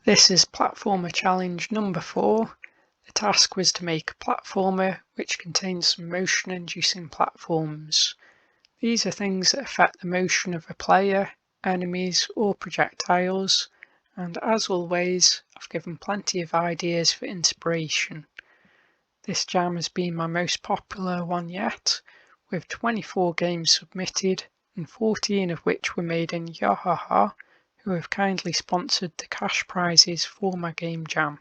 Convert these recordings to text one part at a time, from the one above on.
This is platformer challenge number 4. The task was to make a platformer which contains some motion-inducing platforms. These are things that affect the motion of a player, enemies or projectiles, and as always I've given plenty of ideas for inspiration. This jam has been my most popular one yet, with 24 games submitted and 14 of which were made in Yahaha, who have kindly sponsored the cash prizes for my game jam.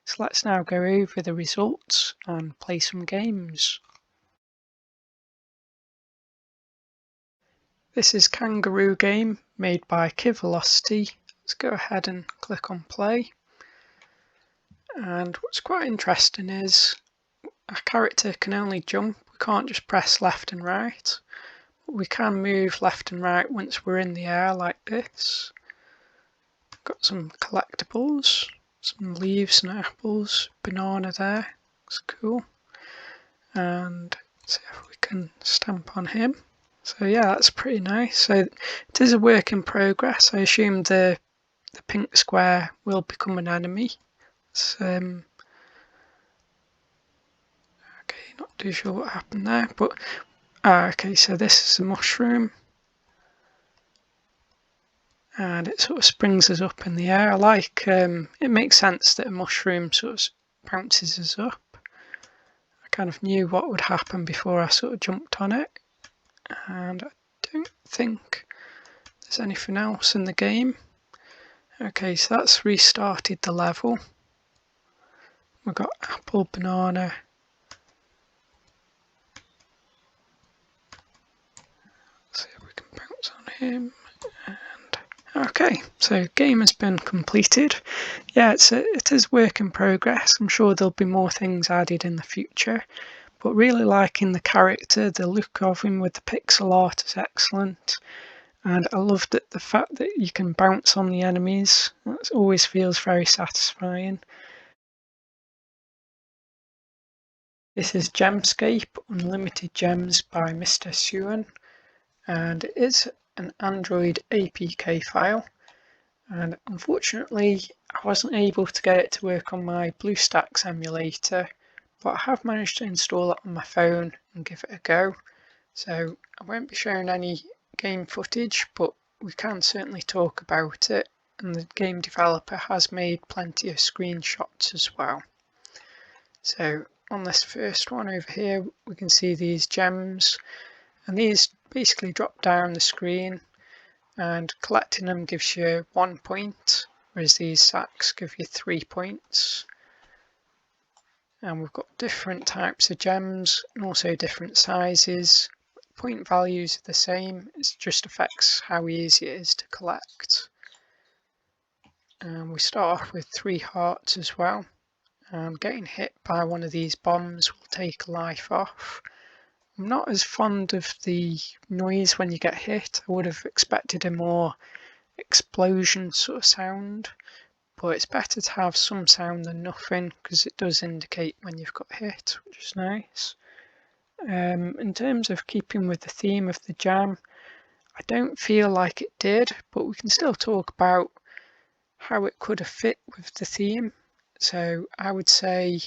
So let's now go over the results and play some games. This is Kangaroo Game made by Velocity. Let's go ahead and click on play. And what's quite interesting is our character can only jump, we can't just press left and right. But we can move left and right once we're in the air like this. Got some collectibles, some leaves and apples, banana there, looks cool. And let's see if we can stamp on him. So yeah, that's pretty nice. So it is a work in progress. I assume the pink square will become an enemy. Okay, not too sure what happened there, but okay, so this is a mushroom. And it sort of springs us up in the air. I like, it makes sense that a mushroom sort of bounces us up. I kind of knew what would happen before I sort of jumped on it. And I don't think there's anything else in the game. Okay, so that's restarted the level. We've got apple, banana. Let's see if we can bounce on him. Okay, so game has been completed. Yeah, it is work in progress. I'm sure there'll be more things added in the future, but really liking the character, the look of him with the pixel art is excellent, and I love that the fact that you can bounce on the enemies. That always feels very satisfying. This is Gemscape Unlimited Gems by Mr. Suan, and it is an Android APK file, and unfortunately I wasn't able to get it to work on my BlueStacks emulator, but I have managed to install it on my phone and give it a go. So I won't be sharing any game footage, but we can certainly talk about it, and the game developer has made plenty of screenshots as well. So on this first one over here we can see these gems, and these basically drop down the screen, and collecting them gives you 1 point, whereas these sacks give you 3 points. And we've got different types of gems and also different sizes. Point values are the same, it just affects how easy it is to collect. And we start off with 3 hearts as well. Getting hit by one of these bombs will take a life off. I'm not as fond of the noise when you get hit. I would have expected a more explosion sort of sound, but it's better to have some sound than nothing because it does indicate when you've got hit, which is nice. In terms of keeping with the theme of the jam, I don't feel like it did, but we can still talk about how it could have fit with the theme. So I would say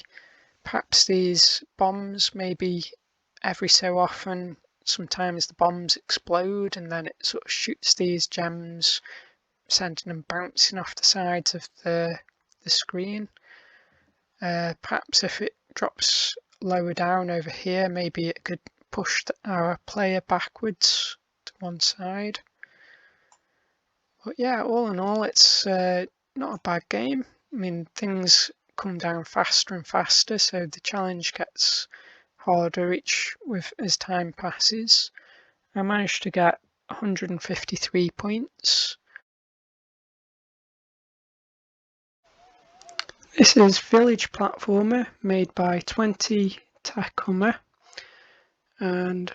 perhaps these bombs, maybe every so often, sometimes the bombs explode and then it sort of shoots these gems, sending them bouncing off the sides of the screen. Perhaps if it drops lower down over here, maybe it could push our player backwards to one side. But yeah, all in all, it's not a bad game. I mean, things come down faster and faster, so the challenge gets harder as time passes. I managed to get 153 points. This is Village Platformer made by 20 Takuma, and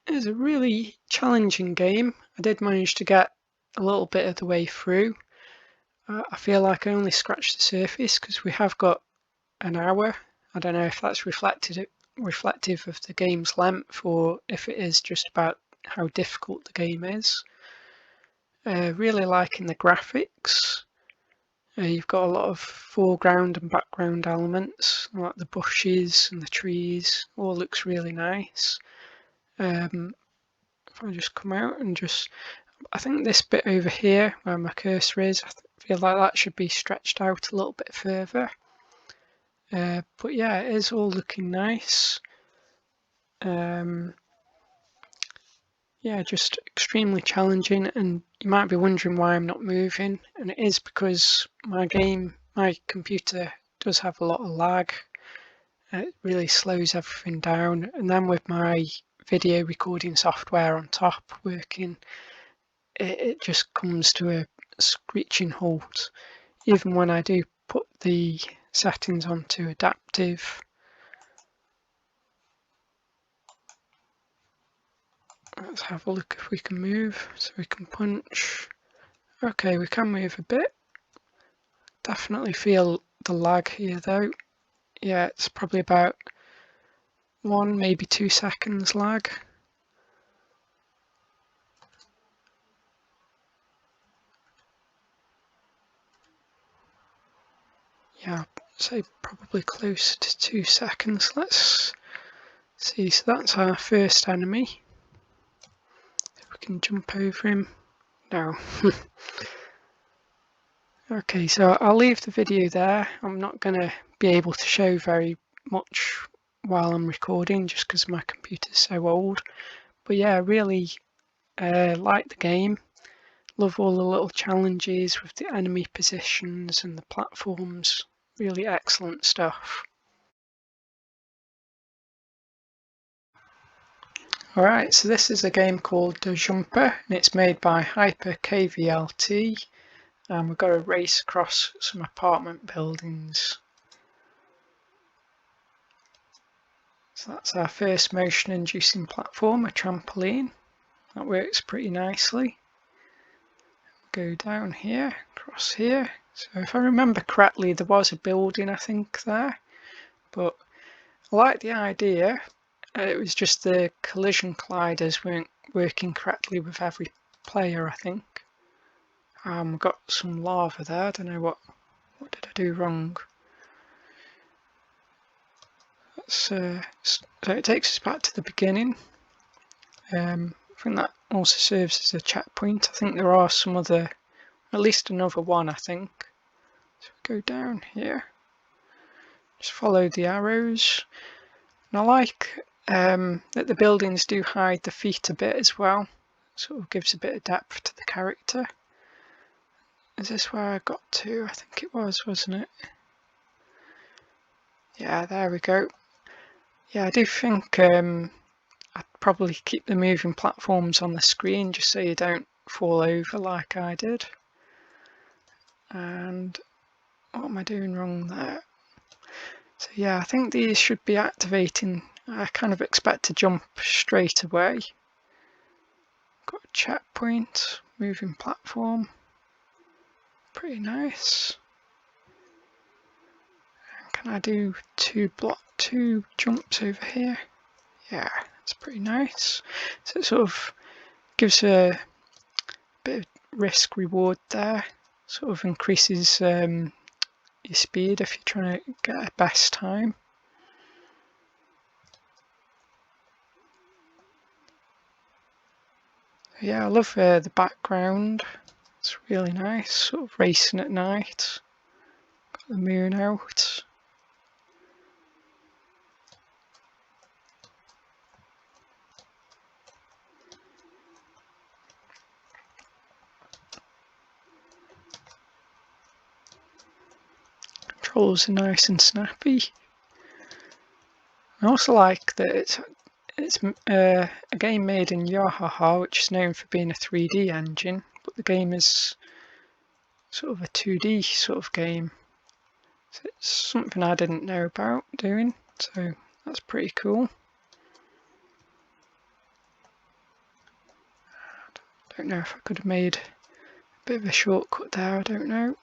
it's a really challenging game. I did manage to get a little bit of the way through. I feel like I only scratched the surface because we have got an hour. I don't know if that's reflective of the game's length or if it is just about how difficult the game is. Really liking the graphics. You've got a lot of foreground and background elements, like the bushes and the trees. All looks really nice. If I just come out and I think this bit over here where my cursor is, I feel like that should be stretched out a little bit further. But yeah, it is all looking nice. Yeah, just extremely challenging, and you might be wondering why I'm not moving, and it is because my computer does have a lot of lag. It really slows everything down, and then with my video recording software on top working, it just comes to a screeching halt. Even when I do put the settings onto adaptive. Let's have a look if we can move. So we can punch. Okay, we can move a bit. Definitely feel the lag here though. Yeah, it's probably about 1, maybe 2 seconds lag. Yeah, I'd say probably close to 2 seconds. Let's see, so that's our first enemy. If we can jump over him. No. Okay, so I'll leave the video there. I'm not going to be able to show very much while I'm recording just because my computer's so old. But yeah, I really like the game. Love all the little challenges with the enemy positions and the platforms. Really excellent stuff. Alright, so this is a game called The Jumper, and it's made by Hyper KVLT, and we've got to race across some apartment buildings. So that's our first motion-inducing platform, a trampoline. That works pretty nicely. Go down here, across here. So if I remember correctly, there was a building, I think, there. But I like the idea. It was just the collision colliders weren't working correctly with every player, I think. Got some lava there. I don't know what did I do wrong. So it takes us back to the beginning. I think that also serves as a checkpoint. I think there are some other, at least another one, I think. So we go down here. Just follow the arrows. And I like that the buildings do hide the feet a bit as well. Sort of gives a bit of depth to the character. Is this where I got to? I think it was, wasn't it? Yeah, there we go. Yeah, I do think I'd probably keep the moving platforms on the screen just so you don't fall over like I did. And what am I doing wrong there? So yeah, I think these should be activating. I kind of expect to jump straight away. Got a checkpoint, moving platform. Pretty nice. Can I do two jumps over here? Yeah, that's pretty nice. So it sort of gives a bit of risk reward there. Sort of increases your speed if you're trying to get a best time. Yeah, I love the background. It's really nice. Sort of racing at night. Got the moon out. Controls are nice and snappy. I also like that it's a game made in Yahaha, which is known for being a 3D engine, but the game is sort of a 2D sort of game. So it's something I didn't know about doing, so that's pretty cool. Don't know if I could have made a bit of a shortcut there, I don't know.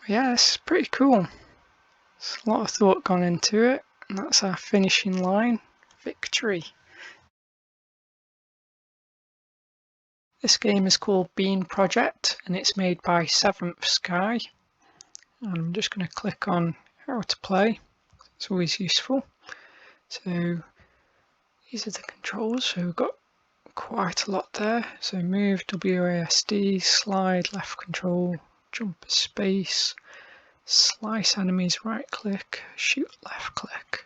Yeah, it's pretty cool. There's a lot of thought gone into it, and that's our finishing line. Victory. This game is called Bean Project, and it's made by Seventh Sky. And I'm just going to click on how to play. It's always useful. So these are the controls. So we've got quite a lot there. So move, WASD, slide, left control, jump space, slice enemies, right click, shoot, left click.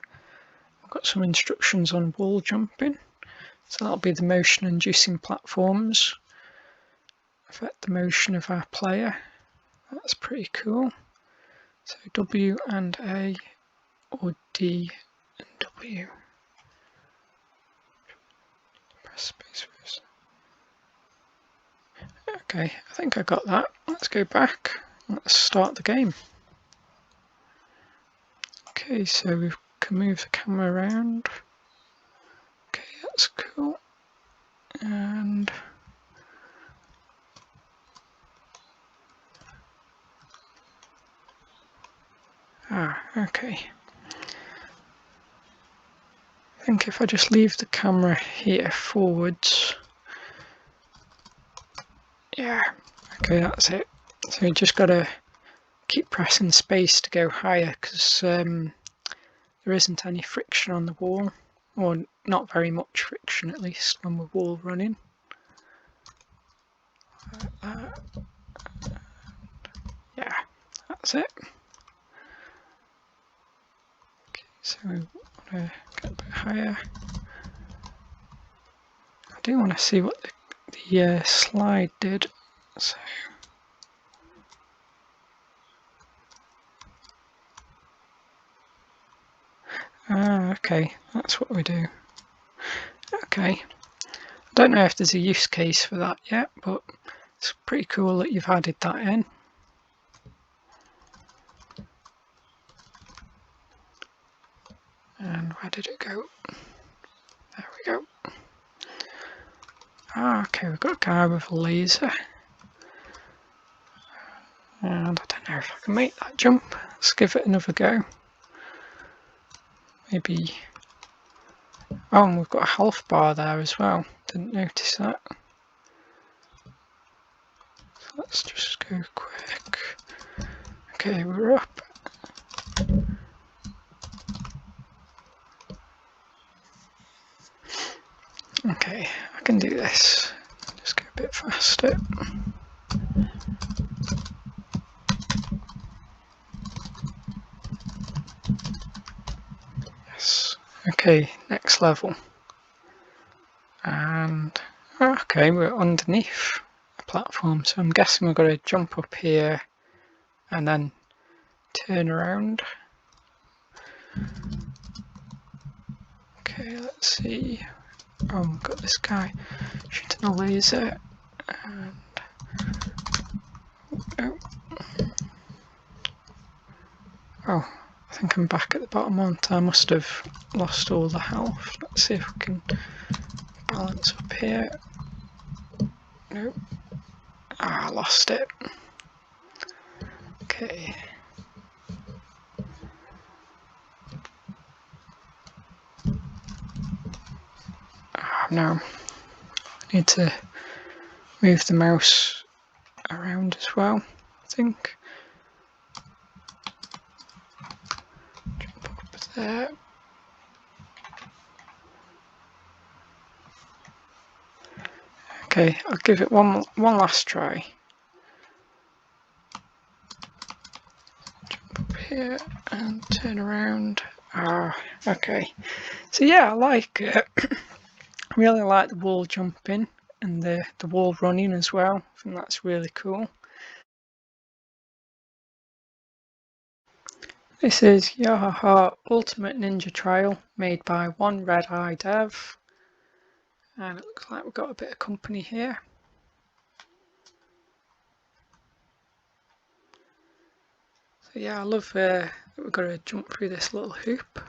I've got some instructions on wall jumping. So that'll be the motion-inducing platforms. Affect the motion of our player. That's pretty cool. So W and A, or D and W. Press space first. Okay, I think I got that. Let's go back. Let's start the game. Okay, so we can move the camera around. Okay, that's cool. And okay. I think if I just leave the camera here forwards. Yeah, okay, that's it. So you just gotta keep pressing space to go higher because there isn't any friction on the wall, or not very much friction at least when we're wall running. Yeah, that's it. Okay, so we want to get a bit higher. I do want to see what the slide did. So okay, that's what we do. Okay, I don't know if there's a use case for that yet, but it's pretty cool that you've added that in. And where did it go? There we go. Okay, we've got a guy with a laser. And I don't know if I can make that jump. Let's give it another go. Maybe. Oh, and we've got a health bar there as well. Didn't notice that. So let's just go quick. Okay, we're up. Okay, I can do this. Just go a bit faster. Yes. Okay, next level. And okay, we're underneath a platform, so I'm guessing we've got to jump up here and then turn around. Okay, let's see. Oh, we've got this guy shooting a laser. And oh, I think I'm back at the bottom, aren't I? I must have lost all the health. Let's see if we can balance up here. Nope. I lost it. Okay. No. I need to move the mouse around as well, I think. Jump up there. Okay, I'll give it one last try. Jump up here and turn around. Okay. So yeah, I like it. I really like the wall jumping and the wall running as well. I think that's really cool. This is Yahaha Ultimate Ninja Trial made by One Red Eye Dev. And it looks like we've got a bit of company here. So yeah, I love that we've got to jump through this little hoop.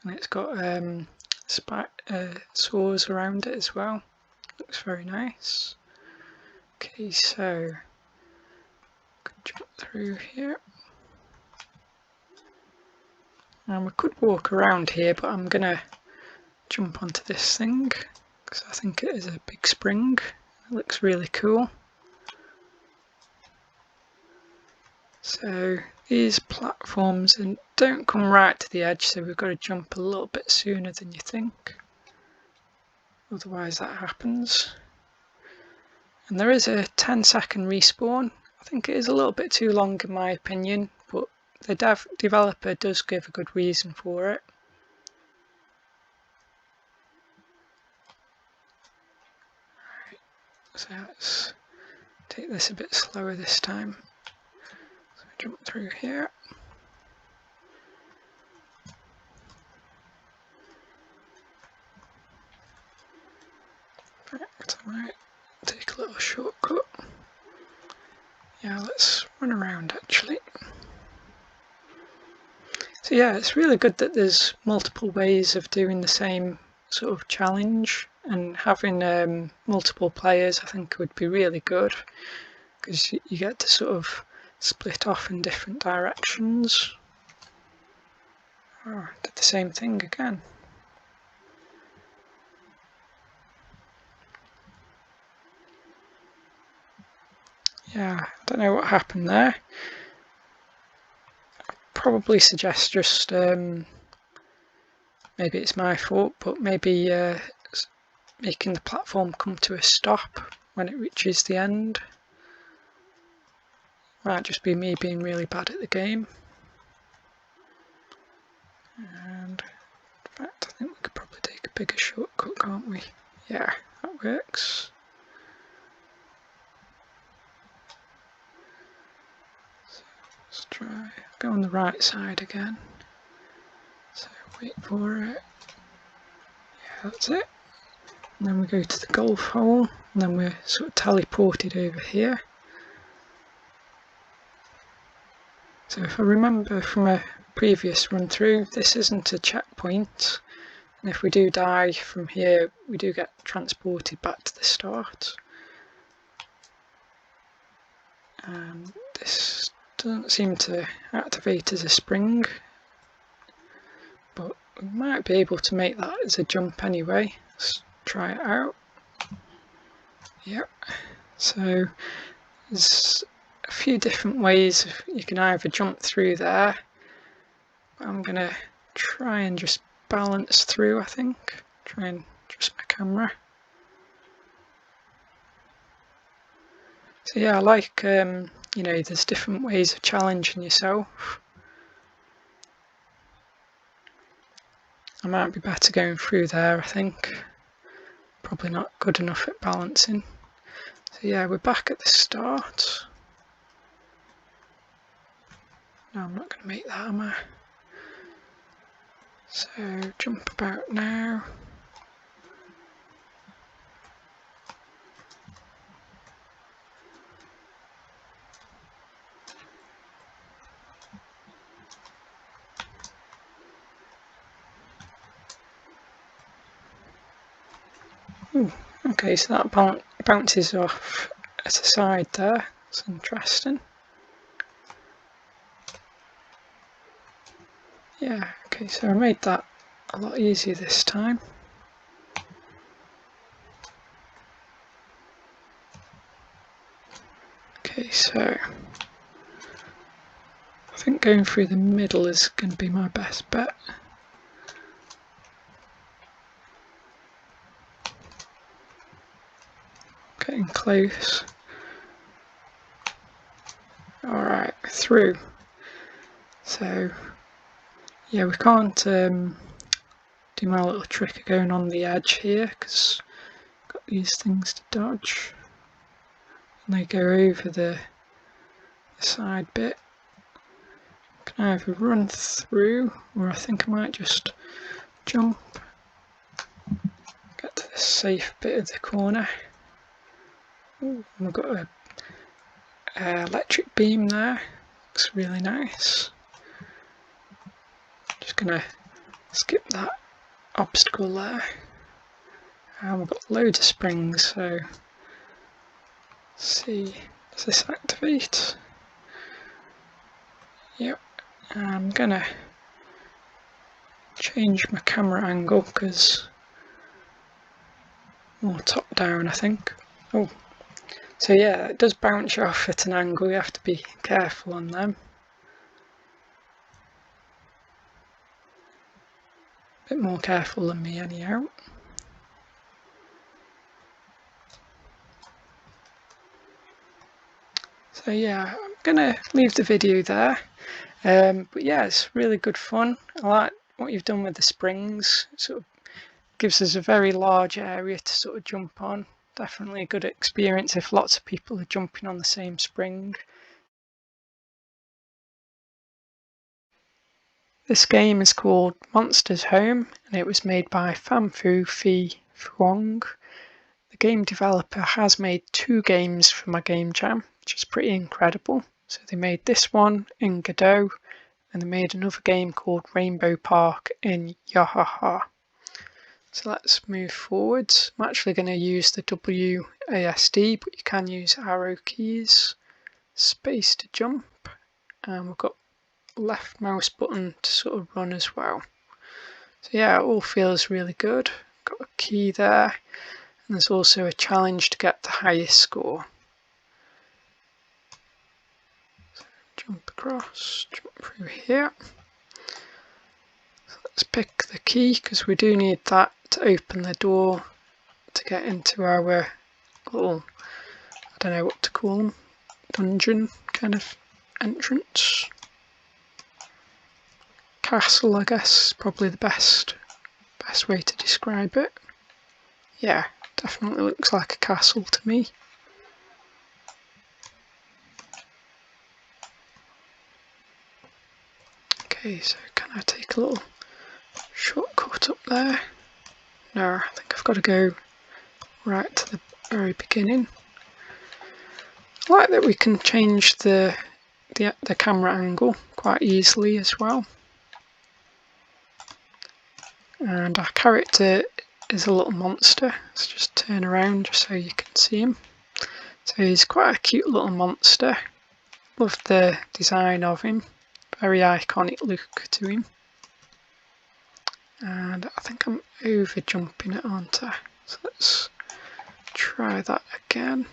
And it's got saws around it as well. Looks very nice. Okay, so jump through here. And we could walk around here, but I'm gonna jump onto this thing because I think it is a big spring. It looks really cool. So these platforms don't come right to the edge, so we've got to jump a little bit sooner than you think. Otherwise that happens. And there is a 10-second respawn. I think it is a little bit too long in my opinion, but the developer does give a good reason for it. Right, so let's take this a bit slower this time. So jump through here. Right, I might take a little shortcut. Yeah, let's run around actually. So yeah, it's really good that there's multiple ways of doing the same sort of challenge, and having multiple players I think would be really good because you get to sort of split off in different directions. Oh, did the same thing again. Yeah, I don't know what happened there. Probably suggest just maybe it's my fault, but maybe making the platform come to a stop when it reaches the end. Might just be me being really bad at the game. And in fact, I think we could probably take a bigger shortcut, can't we? Yeah, that works. So let's try go on the right side again. So wait for it. Yeah, that's it. And then we go to the golf hole, and then we're sort of teleported over here. So if I remember from a previous run through, this isn't a checkpoint, and if we do die from here we do get transported back to the start. And this doesn't seem to activate as a spring, but we might be able to make that as a jump anyway. Let's try it out. Yep, so there's a few different ways. You can either jump through there, but I'm gonna try and just balance through, I think. Try and adjust my camera. So yeah, I like you know, there's different ways of challenging yourself. I might be better going through there, I think. Probably not good enough at balancing. So yeah, we're back at the start. No, I'm not going to make that, am I? So jump about now. Ooh, okay, so that bounces off at the side there. That's interesting. Yeah, okay, so I made that a lot easier this time. Okay, so I think going through the middle is going to be my best bet. Getting close. Alright, through. So yeah, we can't do my little trick of going on the edge here because I've got these things to dodge, and they go over the side bit. I can either run through, or I think I might just jump, get to the safe bit of the corner. Ooh, we've got a electric beam there, looks really nice. Just gonna skip that obstacle there. And we've got loads of springs, so let's see, does this activate? Yep, I'm gonna change my camera angle because more top down I think. Oh, so yeah, it does bounce you off at an angle, you have to be careful on them. A bit more careful than me anyhow. So yeah, I'm gonna leave the video there. But yeah, it's really good fun. I like what you've done with the springs. It sort of gives us a very large area to sort of jump on. Definitely a good experience if lots of people are jumping on the same spring. This game is called Monsters Home and it was made by Famfu Phi Phuong. The game developer has made 2 games for my game jam, which is pretty incredible. So they made this one in Godot and they made another game called Rainbow Park in Yahaha. So let's move forwards. I'm actually going to use the WASD, but you can use arrow keys, space to jump, and we've got left mouse button to sort of run as well. So yeah, it all feels really good. Got a key there, and there's also a challenge to get the highest score. So jump across, jump through here. So let's pick the key because we do need that to open the door to get into our little, I don't know what to call them, dungeon kind of entrance. Castle, I guess, probably the best way to describe it. Yeah, definitely looks like a castle to me. Okay, so can I take a little shortcut up there? No, I think I've got to go right to the very beginning. I like that we can change the camera angle quite easily as well. And our character is a little monster. Let's just turn around just so you can see him. So he's quite a cute little monster. Love the design of him. Very iconic look to him. And I think I'm over jumping it, aren't I? So let's try that again.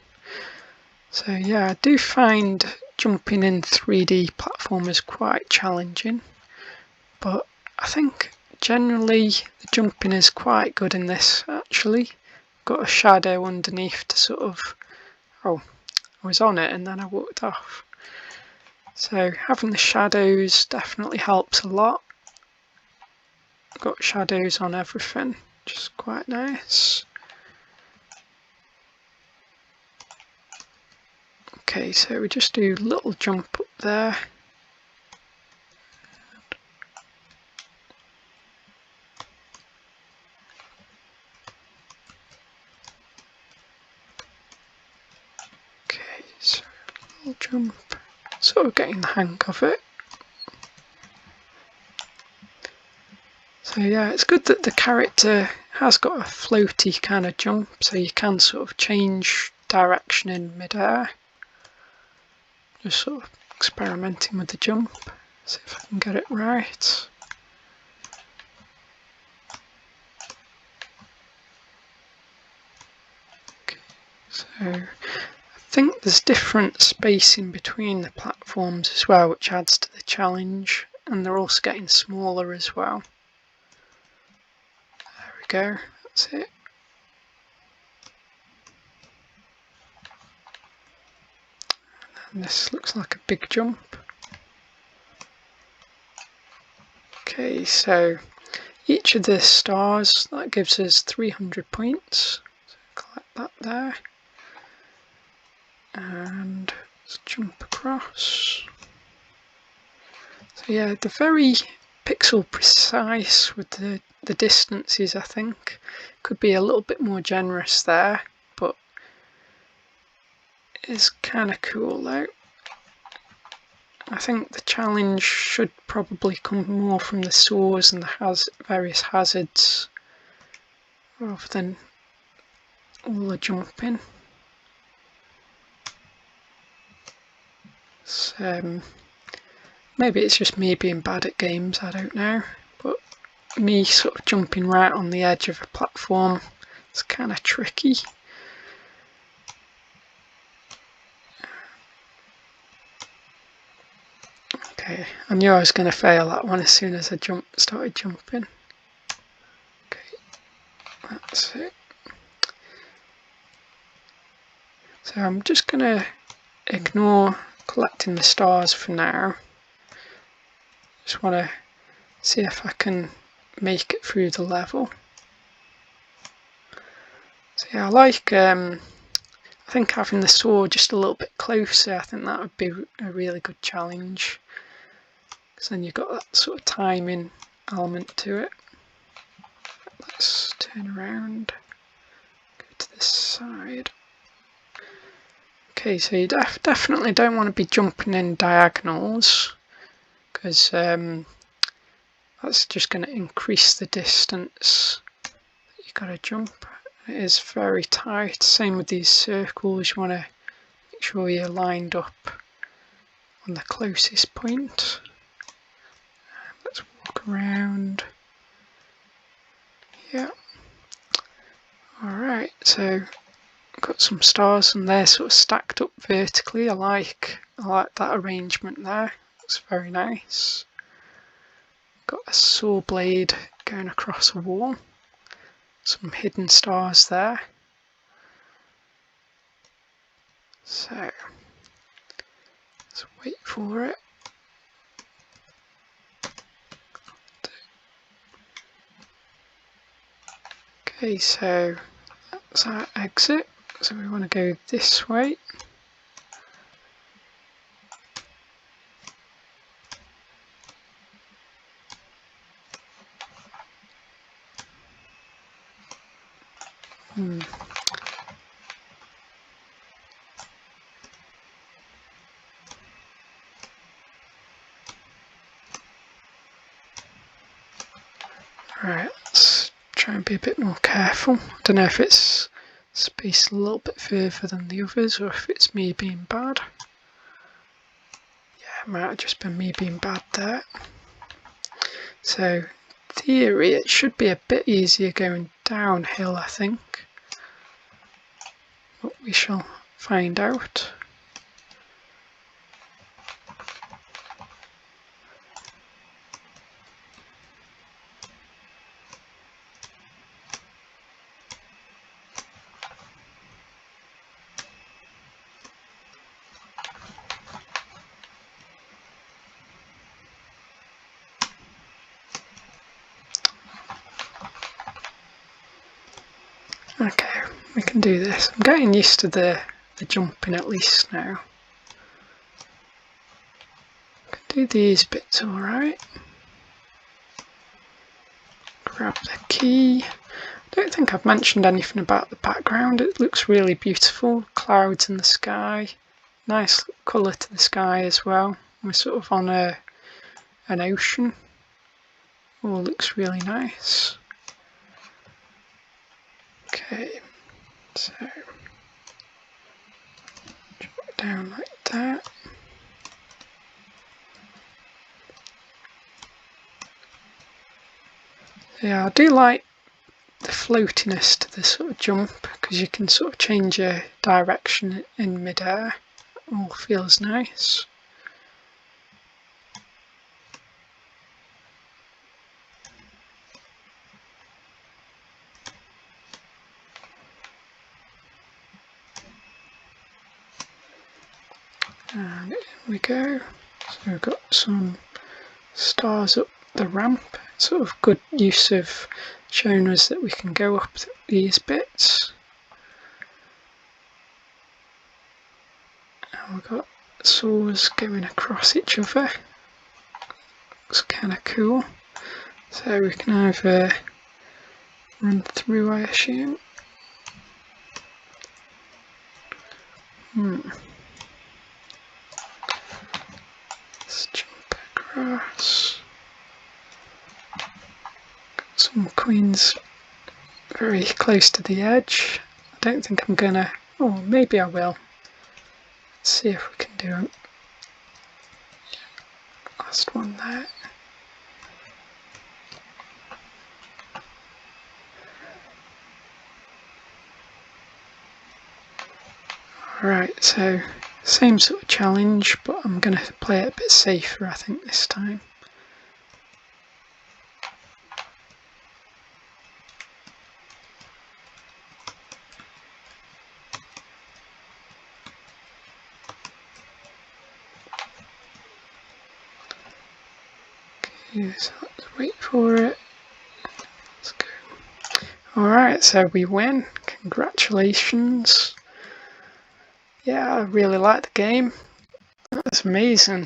So yeah, I do find jumping in 3D platformers quite challenging, but I think generally the jumping is quite good in this actually. Got a shadow underneath to sort of, oh, I was on it and then I walked off. So having the shadows definitely helps a lot. Got shadows on everything, which is quite nice. Okay, so we just do a little jump up there. Okay, so a little jump, sort of getting the hang of it. So yeah, it's good that the character has got a floaty kind of jump, so you can sort of change direction in mid-air. Just sort of experimenting with the jump, see if I can get it right. Okay, so I think there's different spacing between the platforms as well, which adds to the challenge, and they're also getting smaller as well. There we go, that's it. And this looks like a big jump. Okay, so each of the stars, that gives us 300 points. So collect that there. And let's jump across. So yeah, they're very pixel precise with the distances, I think. Could be a little bit more generous there, but it's kind of cool though. I think the challenge should probably come more from the saws and the various hazards rather than all the jumping. So maybe it's just me being bad at games, I don't know, but me sort of jumping right on the edge of a platform. It's kind of tricky. Okay, I knew I was going to fail that one as soon as I started jumping. Okay, that's it. So I'm just going to ignore collecting the stars for now. Just want to see if I can make it through the level. So yeah, I like, I think having the sword just a little bit closer, I think that would be a really good challenge. Because then you've got that sort of timing element to it. Let's turn around, go to this side. Okay, so you definitely don't want to be jumping in diagonals, because that's just going to increase the distance that you've got to jump. It is very tight. Same with these circles, you want to make sure you're lined up on the closest point. Let's walk around. Yeah. Alright, so I've got some stars and they're sort of stacked up vertically. I like that arrangement there. Looks very nice. Got a saw blade going across a wall. Some hidden stars there. So let's wait for it. Okay, so that's our exit. So we want to go this way. Alright, let's try and be a bit more careful. I don't know if it's spaced a little bit further than the others or if it's me being bad. Yeah, it might have just been me being bad there. So, in theory, it should be a bit easier going downhill, I think. But we shall find out. Okay, we can do this. I'm getting used to the jumping at least now. Can do these bits alright. Grab the key. I don't think I've mentioned anything about the background. It looks really beautiful. Clouds in the sky. Nice colour to the sky as well. We're sort of on an ocean. All looks really nice. Okay, so drop it down like that. Yeah, I do like the floatiness to the sort of jump because you can sort of change your direction in mid-air. All feels nice. And in we go. So we've got some stars up the ramp. It's sort of good use of showing us that we can go up these bits. And we've got saws going across each other. Looks kind of cool. So we can either run through, I assume. Let's jump across. Got some queens very close to the edge. I don't think I'm gonna, oh maybe I will. Let's see if we can do it. Last one there. Alright, so same sort of challenge, but I'm going to play it a bit safer, I think, this time. Okay, so let's wait for it. Let's go. Alright, so we win. Congratulations. Yeah, I really like the game. That's amazing.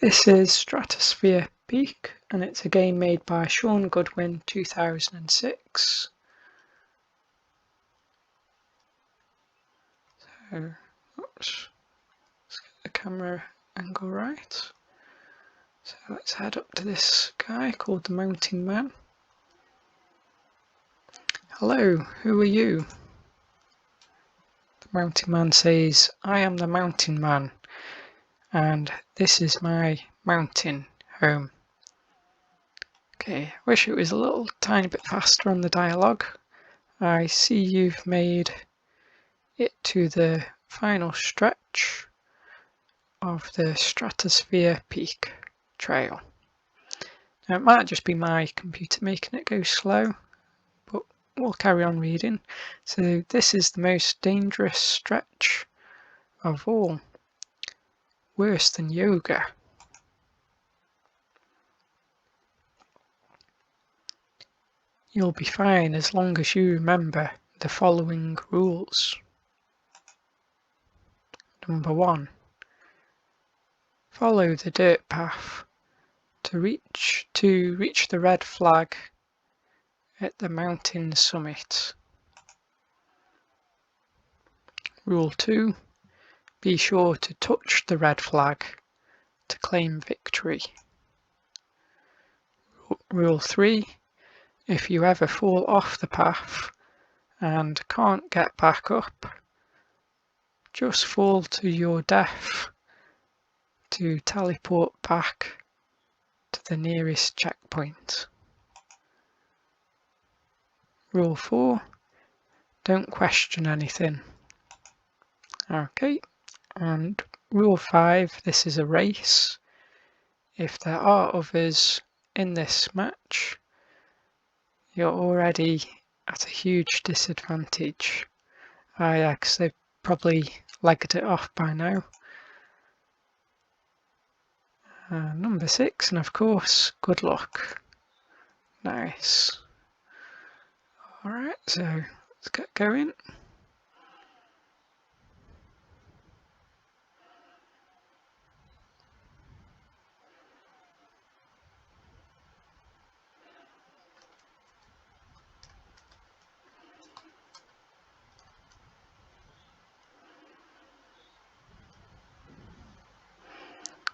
This is Stratosphere Peak, and it's a game made by Sean Goodwin, 2006. So, oops, let's get the camera angle right. So let's head up to this guy called the Mountain Man. Hello, who are you? The Mountain Man says, I am the Mountain Man, and this is my mountain home. Okay, wish it was a little tiny bit faster on the dialogue. I see you've made it to the final stretch of the Stratosphere Peak trail. Now it might just be my computer making it go slow, but we'll carry on reading. So this is the most dangerous stretch of all, worse than yoga. You'll be fine as long as you remember the following rules. Number 1. Follow the dirt path to reach the red flag at the mountain summit. Rule 2. Be sure to touch the red flag to claim victory. Rule 3. If you ever fall off the path and can't get back up, just fall to your death to teleport back to the nearest checkpoint. Rule 4. Don't question anything. Okay, and rule 5. This is a race. If there are others in this match, you're already at a huge disadvantage. Yeah, because they've probably legged it off by now. Number 6, and of course, good luck. Nice. Alright, so let's get going.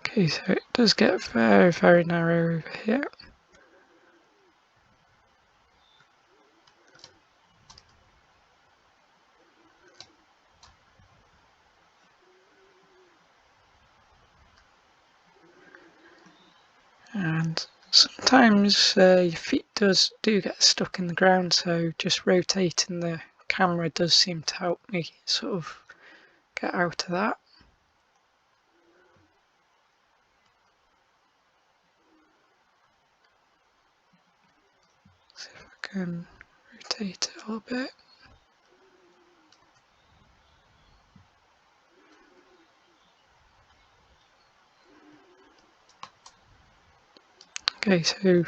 Okay, so it does get very, very narrow over here. And sometimes your feet do get stuck in the ground, so just rotating the camera does seem to help me sort of get out of that. See if I can rotate it a little bit. Okay, so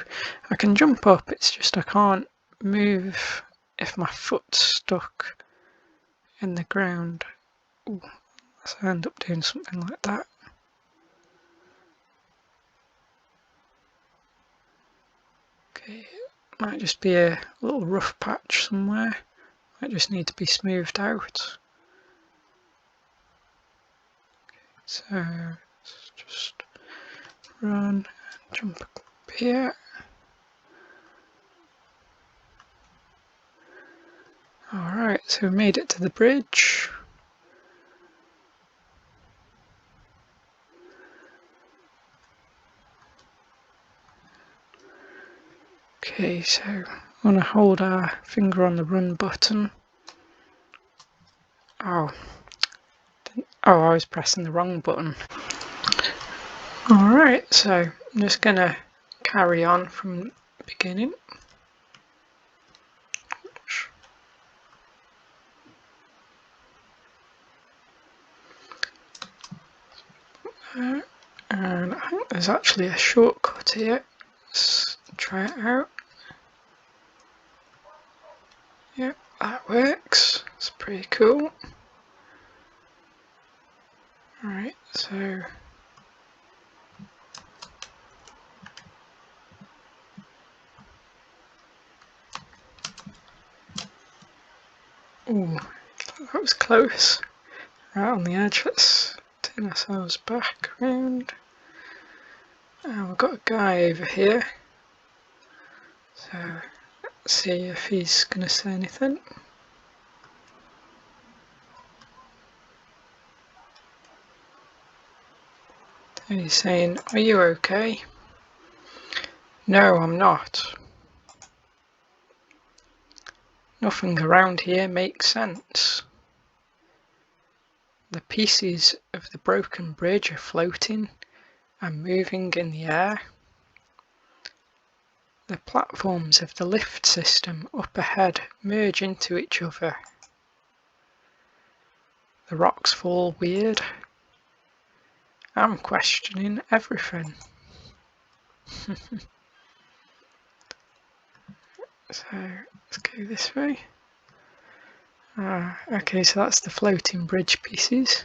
I can jump up, it's just I can't move if my foot's stuck in the ground. Ooh, so I end up doing something like that. Okay, might just be a little rough patch somewhere, might just need to be smoothed out. So let's just run and jump up here. Alright, so we made it to the bridge. Okay, so I'm going to hold our finger on the run button. Oh, I was pressing the wrong button. Alright, so I'm just going to carry on from the beginning. And I think there's actually a shortcut here. Let's try it out. Yep, that works. It's pretty cool. Alright, so ooh, that was close. Right on the edge, let's turn ourselves back around. And we've got a guy over here. So let's see if he's going to say anything. He's saying, "Are you okay?" No, I'm not. Nothing around here makes sense. The pieces of the broken bridge are floating and moving in the air. The platforms of the lift system up ahead merge into each other. The rocks fall weird. I'm questioning everything. So let's go this way. Okay, so that's the floating bridge pieces.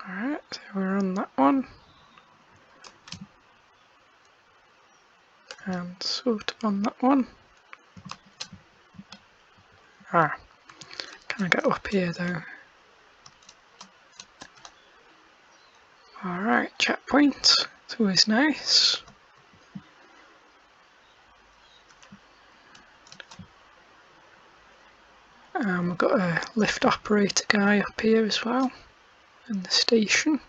Alright, so we're on that one. And sort of on that one. Can I get up here though? Alright, checkpoint. It's always nice. We've got a lift operator guy up here as well in the station.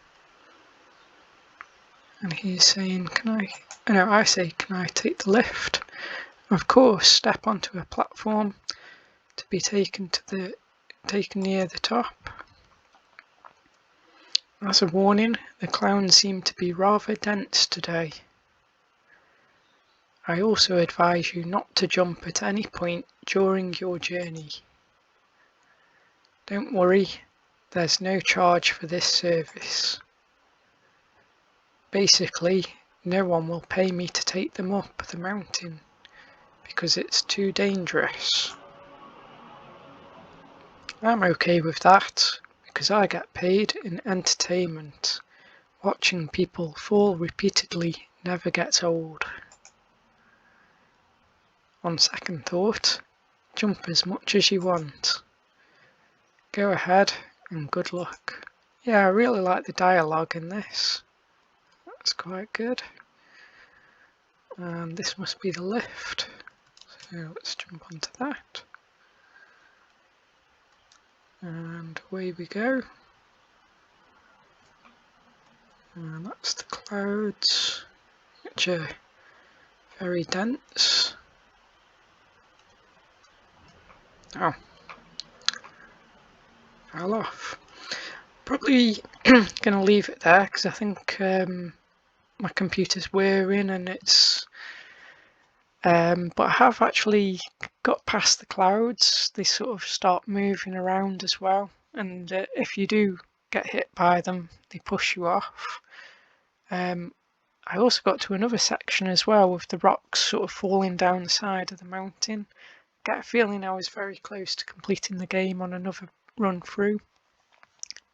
And he's saying, I say, can I take the lift? Of course, step onto a platform to be taken near the top. As a warning, the clouds seem to be rather dense today. I also advise you not to jump at any point during your journey. Don't worry, there's no charge for this service. Basically, no one will pay me to take them up the mountain because it's too dangerous. I'm okay with that because I get paid in entertainment. Watching people fall repeatedly never gets old. On second thought, jump as much as you want. Go ahead and good luck. Yeah, I really like the dialogue in this. That's quite good. And this must be the lift. So let's jump onto that. And away we go. And that's the clouds, which are very dense. Oh, fell off. Probably going to leave it there because I think my computer's wearing and it's but I have actually got past the clouds. They sort of start moving around as well, and if you do get hit by them, they push you off. I also got to another section as well with the rocks sort of falling down the side of the mountain. Get a feeling I was very close to completing the game on another run through.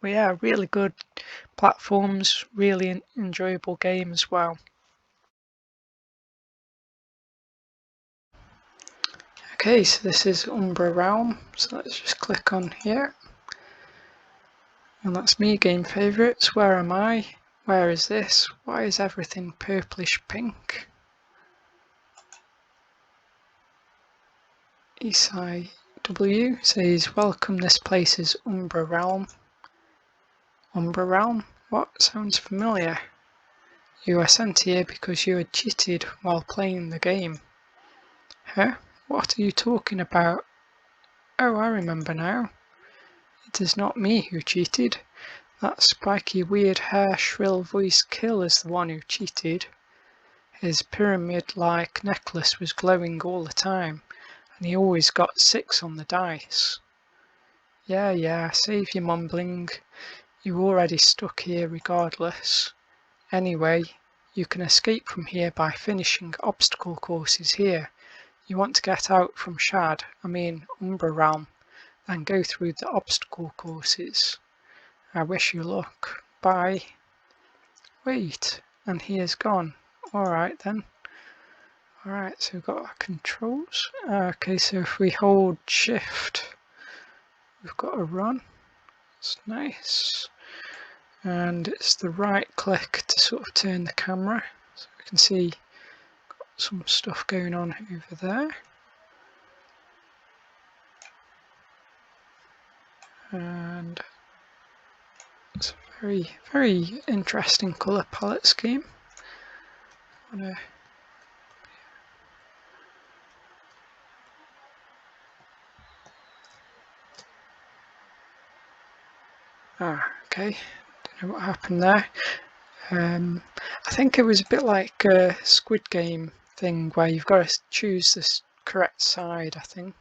But yeah, really good platforms, really enjoyable game as well. Okay, so this is Umbra Realm, so let's just click on here. And that's me, game favourites. Where am I? Where is this? Why is everything purplish pink? Isai W says, welcome, this place is Umbra Realm. Umbra Realm? What? Sounds familiar. You are sent here because you had cheated while playing the game. Huh? What are you talking about? Oh, I remember now. It is not me who cheated. That spiky, weird hair, shrill voiced Kill is the one who cheated. His pyramid-like necklace was glowing all the time, and he always got 6 on the dice. Yeah, save your mumbling. You're already stuck here regardless. Anyway, you can escape from here by finishing obstacle courses here. You want to get out from Umbra Realm, then go through the obstacle courses. I wish you luck. Bye. Wait, and he is gone. Alright then. Alright, so we've got our controls. Okay, so if we hold shift, we've got a run. It's nice. And it's the right click to sort of turn the camera. So we can see got some stuff going on over there. And it's a very, very interesting colour palette scheme. Okay, don't know what happened there. I think it was a bit like a Squid Game thing where you've got to choose the correct side, I think.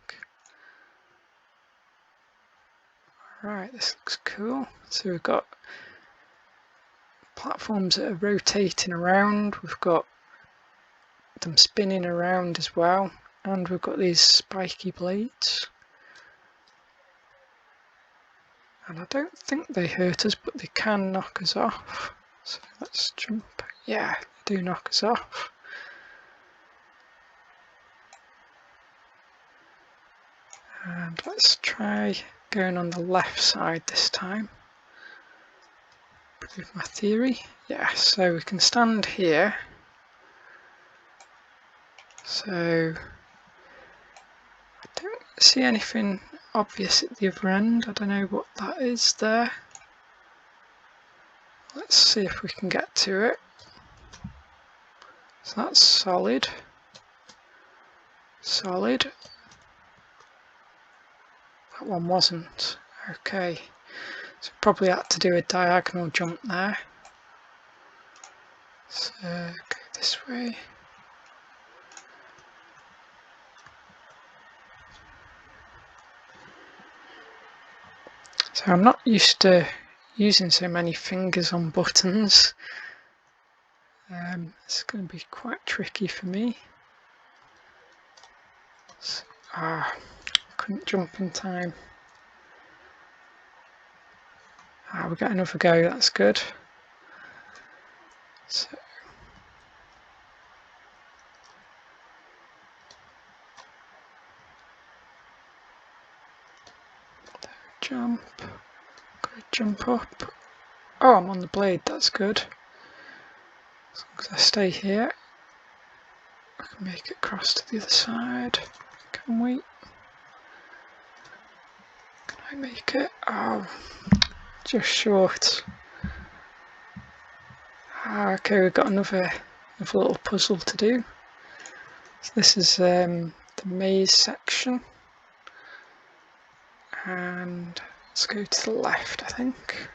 Right, this looks cool. So we've got platforms that are rotating around, we've got them spinning around as well, and we've got these spiky blades. And I don't think they hurt us, but they can knock us off. So let's jump. Yeah, they do knock us off. And let's try going on the left side this time. Prove my theory. Yeah, so we can stand here. So I don't see anything obvious at the other end. I don't know what that is there. Let's see if we can get to it. So that's solid. Solid. That one wasn't. Okay. So probably had to do a diagonal jump there. So go this way. So I'm not used to using so many fingers on buttons. It's going to be quite tricky for me. So, couldn't jump in time. We got another go, that's good. So, jump, gotta jump up. Oh, I'm on the blade, that's good. As long as I stay here, I can make it across to the other side. Can we? Can I make it? Oh, just short. Okay, we've got another little puzzle to do. So this is the maze section. And let's go to the left, I think.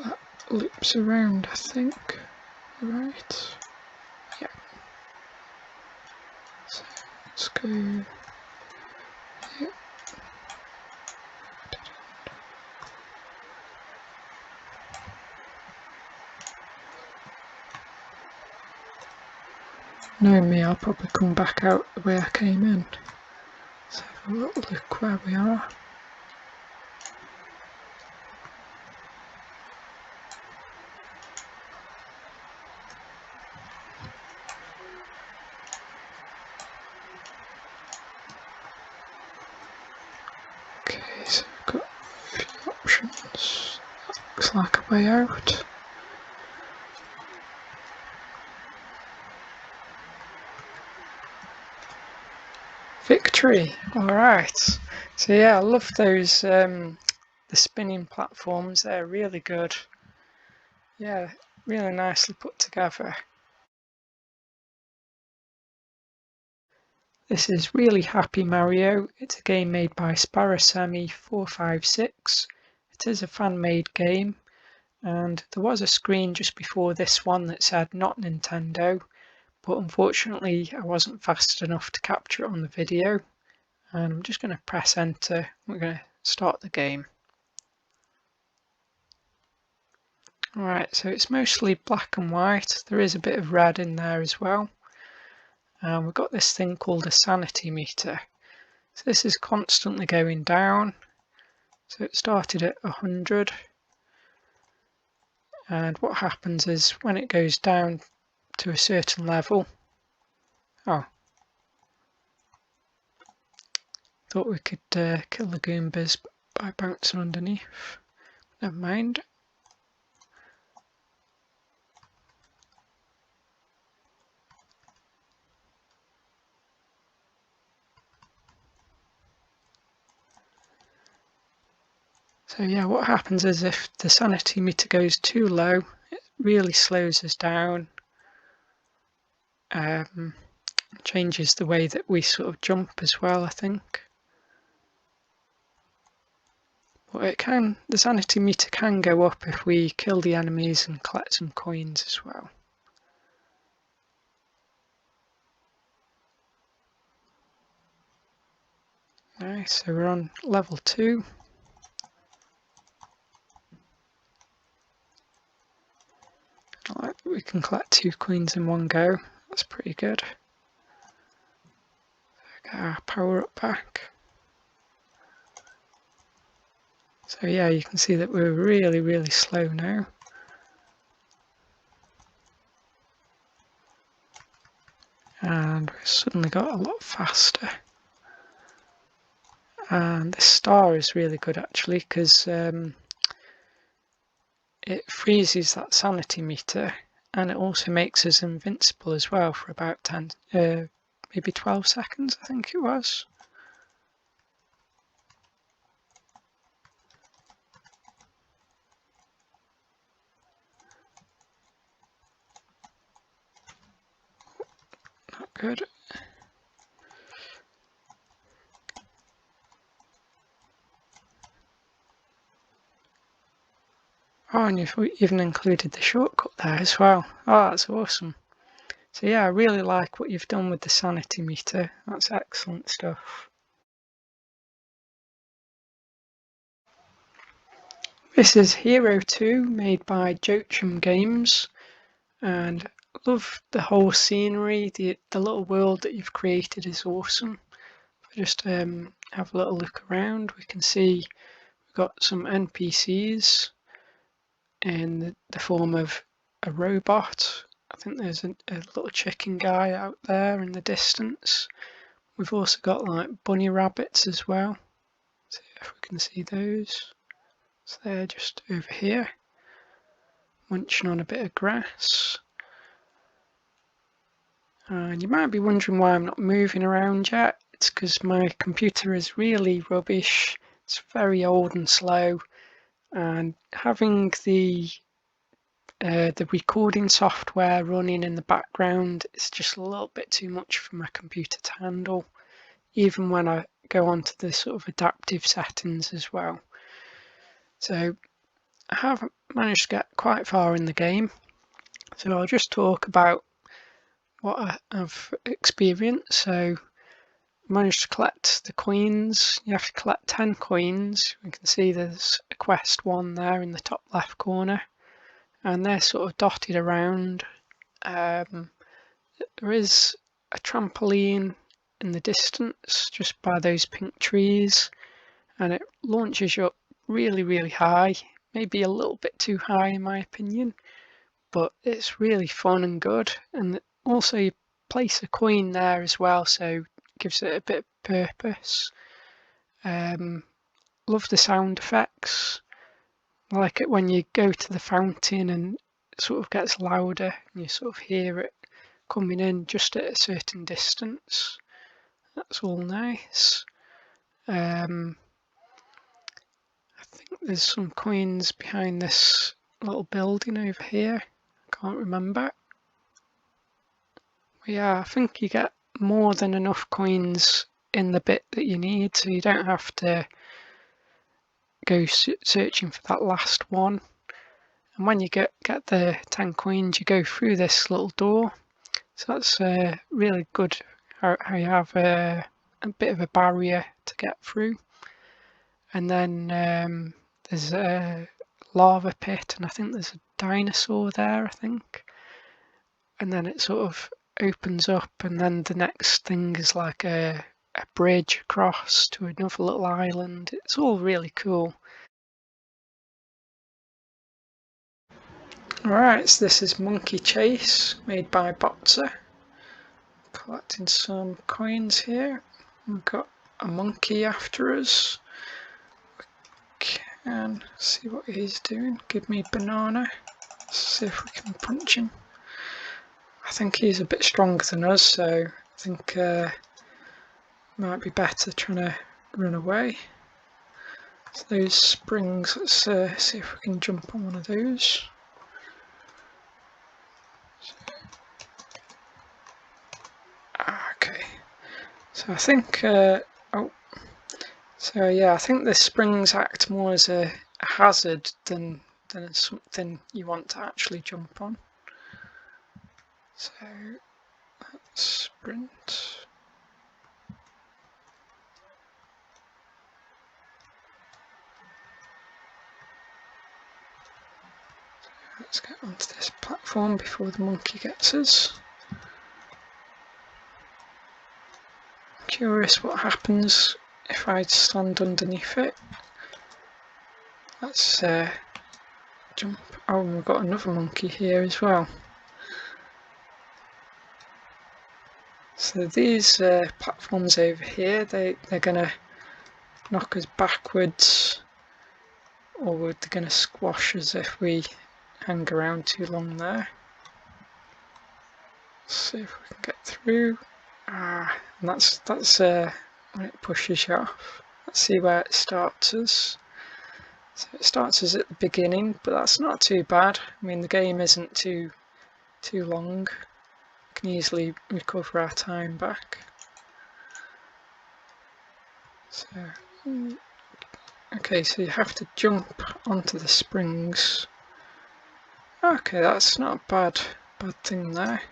That loops around, I think. Right. Yeah. So let's go here. Knowing me, I'll probably come back out the way I came in. Let's have a little look where we are. Looks like a way out. Victory! Alright. So yeah, I love those the spinning platforms, they're really good. Yeah, really nicely put together. This is Really Happy Mario. It's a game made by Sparasemi456. It is a fan-made game, and there was a screen just before this one that said not Nintendo, but unfortunately I wasn't fast enough to capture it on the video. And I'm just going to press enter. We're going to start the game. Alright, so it's mostly black and white. There is a bit of red in there as well. And we've got this thing called a sanity meter. So this is constantly going down. So it started at 100. And what happens is when it goes down to a certain level. Oh. Thought we could kill the Goombas by bouncing underneath. Never mind. So yeah, what happens is if the sanity meter goes too low, it really slows us down. Changes the way that we sort of jump as well, I think. But the sanity meter can go up if we kill the enemies and collect some coins as well. Nice, so we're on level 2. I like that we can collect 2 coins in one go. That's pretty good. Get our power up back. So yeah, you can see that we're really slow now. And we've suddenly got a lot faster. And this star is really good actually, because it freezes that sanity meter, and it also makes us invincible as well for about 10, maybe 12 seconds, I think it was. Not good. Oh, and you've even included the shortcut there as well. Oh, that's awesome. So yeah, I really like what you've done with the sanity meter. That's excellent stuff. This is Hero 2, made by Joachim Games, and I love the whole scenery. The little world that you've created is awesome. If I just have a little look around, we can see we've got some NPCs in the form of a robot. I think there's a little chicken guy out there in the distance. We've also got like bunny rabbits as well. See if we can see those. So they're just over here, munching on a bit of grass. And you might be wondering why I'm not moving around yet. It's because my computer is really rubbish. It's very old and slow, and having the recording software running in the background is just a little bit too much for my computer to handle, even when I go onto the sort of adaptive settings as well. So I haven't managed to get quite far in the game, so I'll just talk about what I've experienced. So I managed to collect the coins. You have to collect 10 coins. You can see there's a quest 1 there in the top left corner, and they're sort of dotted around. There is a trampoline in the distance just by those pink trees, and it launches you up really high, maybe a little bit too high in my opinion, but it's really fun and good. And also you place a coin there as well, so it gives it a bit of purpose. Love the sound effects. like it when you go to the fountain and it sort of gets louder and you sort of hear it coming in just at a certain distance. That's all nice. I think there's some coins behind this little building over here. Can't remember. But yeah, I think you get more than enough coins in the bit that you need, so you don't have to go searching for that last one. And when you get the 10 coins, you go through this little door. So that's really good how you have a bit of a barrier to get through. And then there's a lava pit, and I think there's a dinosaur there, I think. And then it sort of opens up, and then the next thing is like a bridge across to another little island. It's all really cool. Alright, so this is Monkey Chase, made by Botzer. Collecting some coins here. We've got a monkey after us. We can see what he's doing. Give me banana. Let's see if we can punch him. I think he's a bit stronger than us, so I think might be better trying to run away. So those springs, let's see if we can jump on one of those. Okay, so I think, so yeah, I think the springs act more as a hazard than as something you want to actually jump on. So let's sprint. Let's get onto this platform before the monkey gets us. Curious what happens if I stand underneath it. Let's jump. Oh, we've got another monkey here as well. So these platforms over here, they're going to knock us backwards, or they're going to squash us if we hang around too long there. Let's see if we can get through. And that's when it pushes you off. Let's see where it starts us. So it starts us at the beginning, but that's not too bad. I mean, the game isn't too long. We can easily recover our time back. So, okay, so you have to jump onto the springs. Okay, that's not a bad thing there.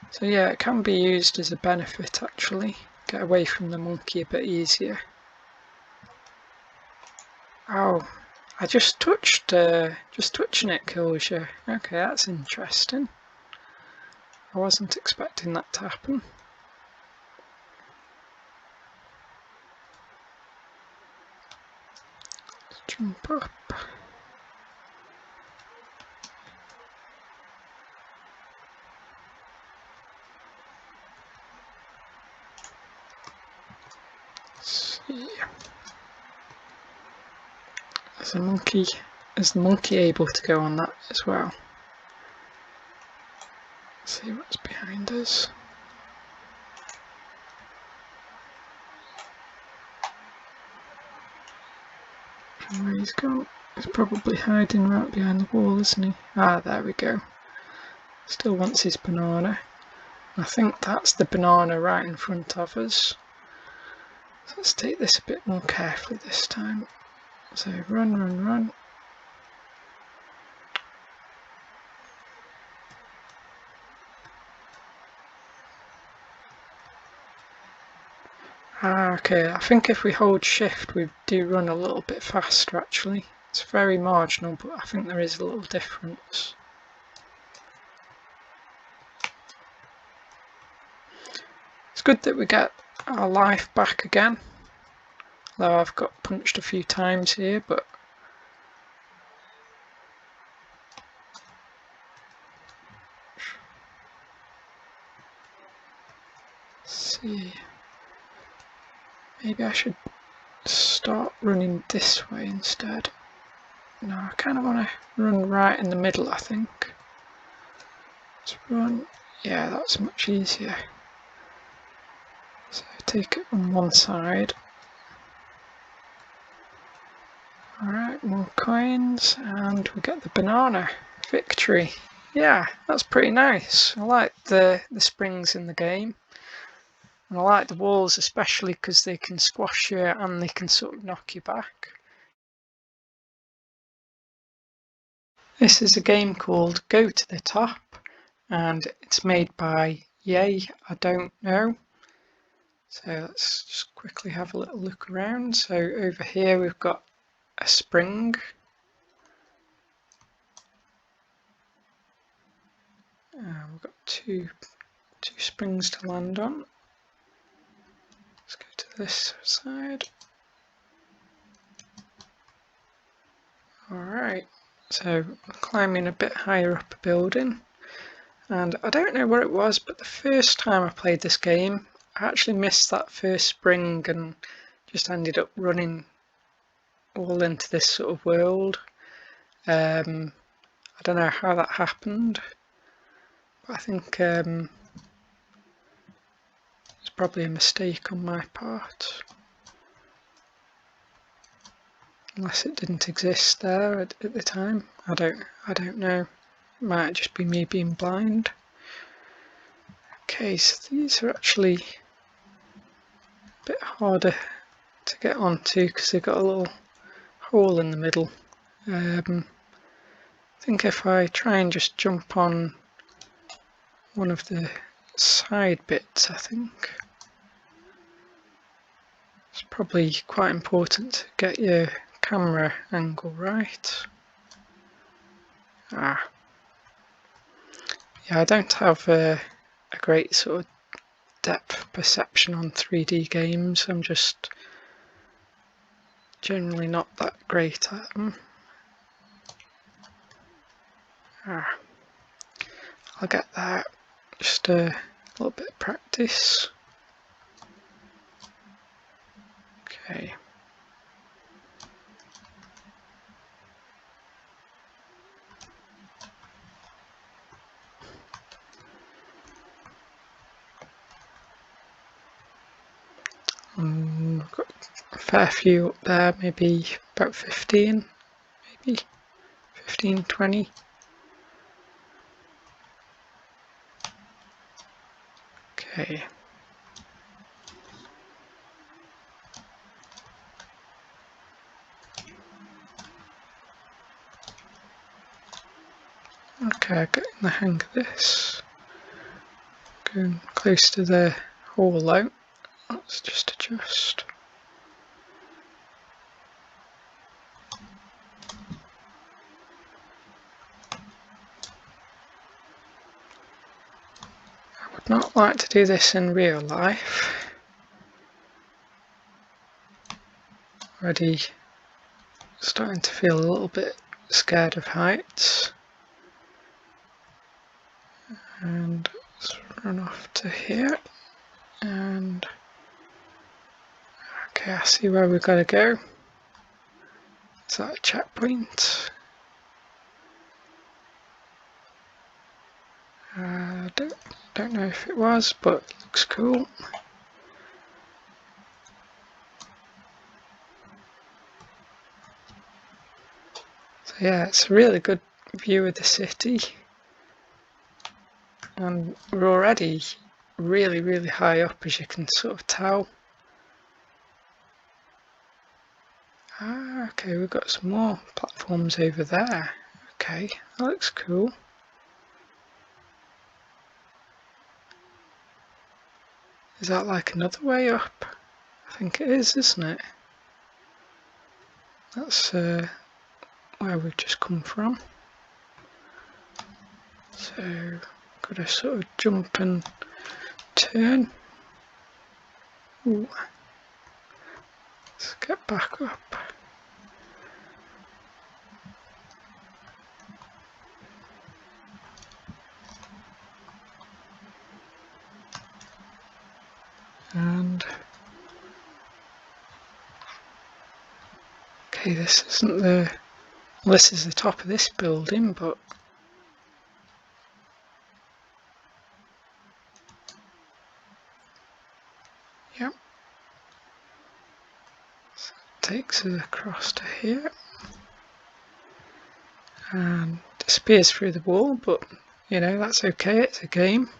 So yeah, it can be used as a benefit actually. Get away from the monkey a bit easier. Oh, I just touching it kills you. Okay, that's interesting. I wasn't expecting that to happen. Let's jump up. Let's see. Is the monkey able to go on that as well? Let's see what's behind us. Where he's gone? He's probably hiding right behind the wall, isn't he? Ah, there we go. Still wants his banana. I think that's the banana right in front of us. So let's take this a bit more carefully this time. So run, run, run. Okay, I think if we hold shift we do run a little bit faster actually. It's very marginal, but I think there is a little difference. It's good that we get our life back again. Though I've got punched a few times here, but let's see. Maybe I should start running this way instead. No, I kind of want to run right in the middle, I think. Let's run, yeah, that's much easier. So take it on one side. Alright, more coins, and we get the banana. Victory. Yeah, that's pretty nice. I like the springs in the game. And I like the walls especially because they can squash you and they can sort of knock you back. This is a game called Go to the Top, and it's made by Yay, I don't know. So let's just quickly have a little look around. So over here we've got a spring. We've got two springs to land on. Let's go to this side. Alright, so I'm climbing a bit higher up a building, and I don't know what it was, but the first time I played this game I actually missed that first spring and just ended up running all into this sort of world. I don't know how that happened, but I think it's probably a mistake on my part. Unless it didn't exist there at the time. I don't know. It might just be me being blind. Okay, so these are actually a bit harder to get onto because they've got a little hole in the middle. I think if I try and just jump on one of the side bits, I think it's probably quite important to get your camera angle right. Yeah, I don't have a great sort of depth perception on 3D games. I'm just generally not that great at them. I'll get that. Just a little bit of practice. Okay. I've got a fair few up there, maybe about 15, maybe 15, 20. Okay. Okay, I'm getting the hang of this. Going close to the hole out. Let's just adjust. I would not like to do this in real life. Already starting to feel a little bit scared of heights. And let's run off to here. And okay, I see where we've got to go. Is that a checkpoint? Don't know if it was, but it looks cool. So yeah, it's a really good view of the city, and we're already really high up, as you can sort of tell. Okay, we've got some more platforms over there. Okay, that looks cool. Is that like another way up? I think it is, isn't it? That's where we've just come from. So, got to sort of jump and turn. Ooh. Let's get back up. And Okay, this isn't the... Well, this is the top of this building, but... Yep. So it takes us across to here. And disappears through the wall, but you know, that's okay, it's a game.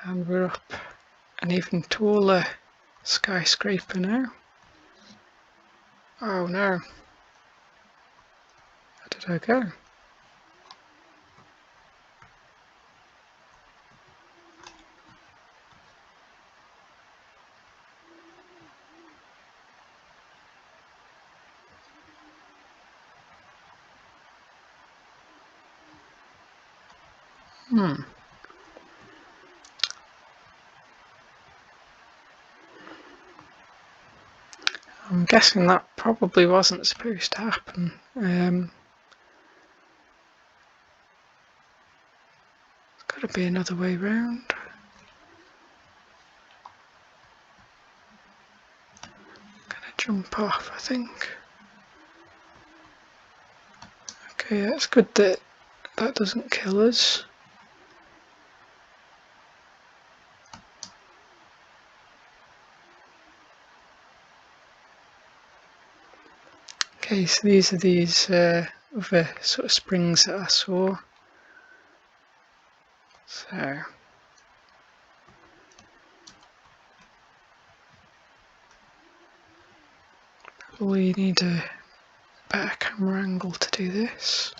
And we're up an even taller skyscraper now. Oh no. Where did I go? I'm guessing that probably wasn't supposed to happen. There's got to be another way round. Gonna jump off, I think. Okay, that's good that that doesn't kill us. Okay, so these are these other sort of springs that I saw. So probably need a better camera angle to do this.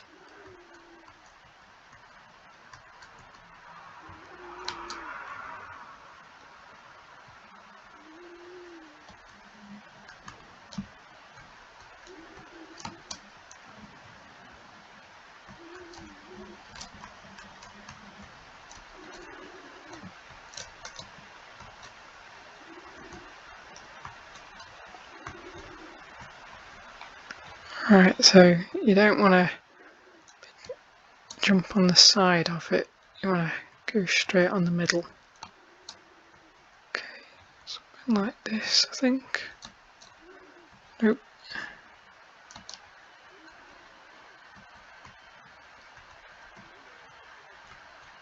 Right, so you don't want to jump on the side of it, you want to go straight on the middle. Okay, something like this, I think. Nope.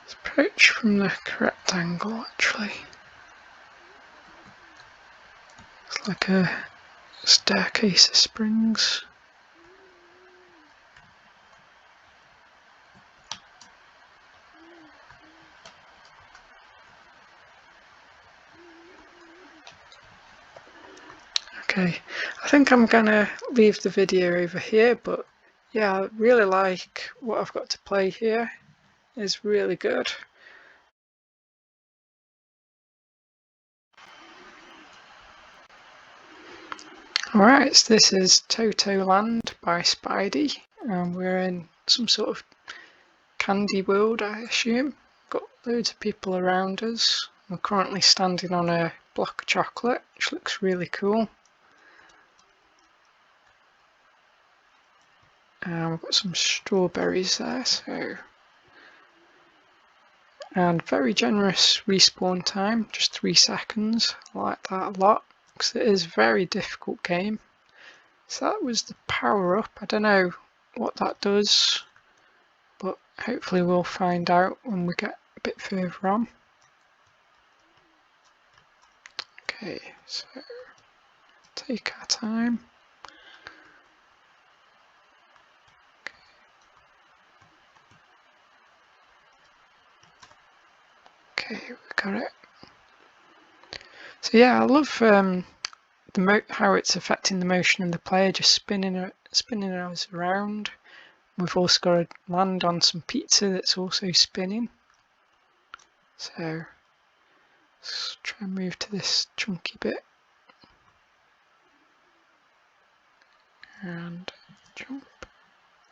Let's approach from the correct angle, actually. It's like a staircase of springs. Okay, I think I'm gonna leave the video over here, but yeah, I really like what I've got to play here. It's really good. Alright, so this is Toto Land by Spidey, and we're in some sort of candy world, I assume. Got loads of people around us. We're currently standing on a block of chocolate, which looks really cool. We've got some strawberries there, so... And very generous respawn time, just 3 seconds. I like that a lot, because it is a very difficult game. So that was the power up. I don't know what that does, but hopefully we'll find out when we get a bit further on. Okay, so take our time. Okay, we got it. So yeah, I love how it's affecting the motion of the player, just spinning us around. We've also got to land on some pizza that's also spinning. So let's try and move to this chunky bit. And jump.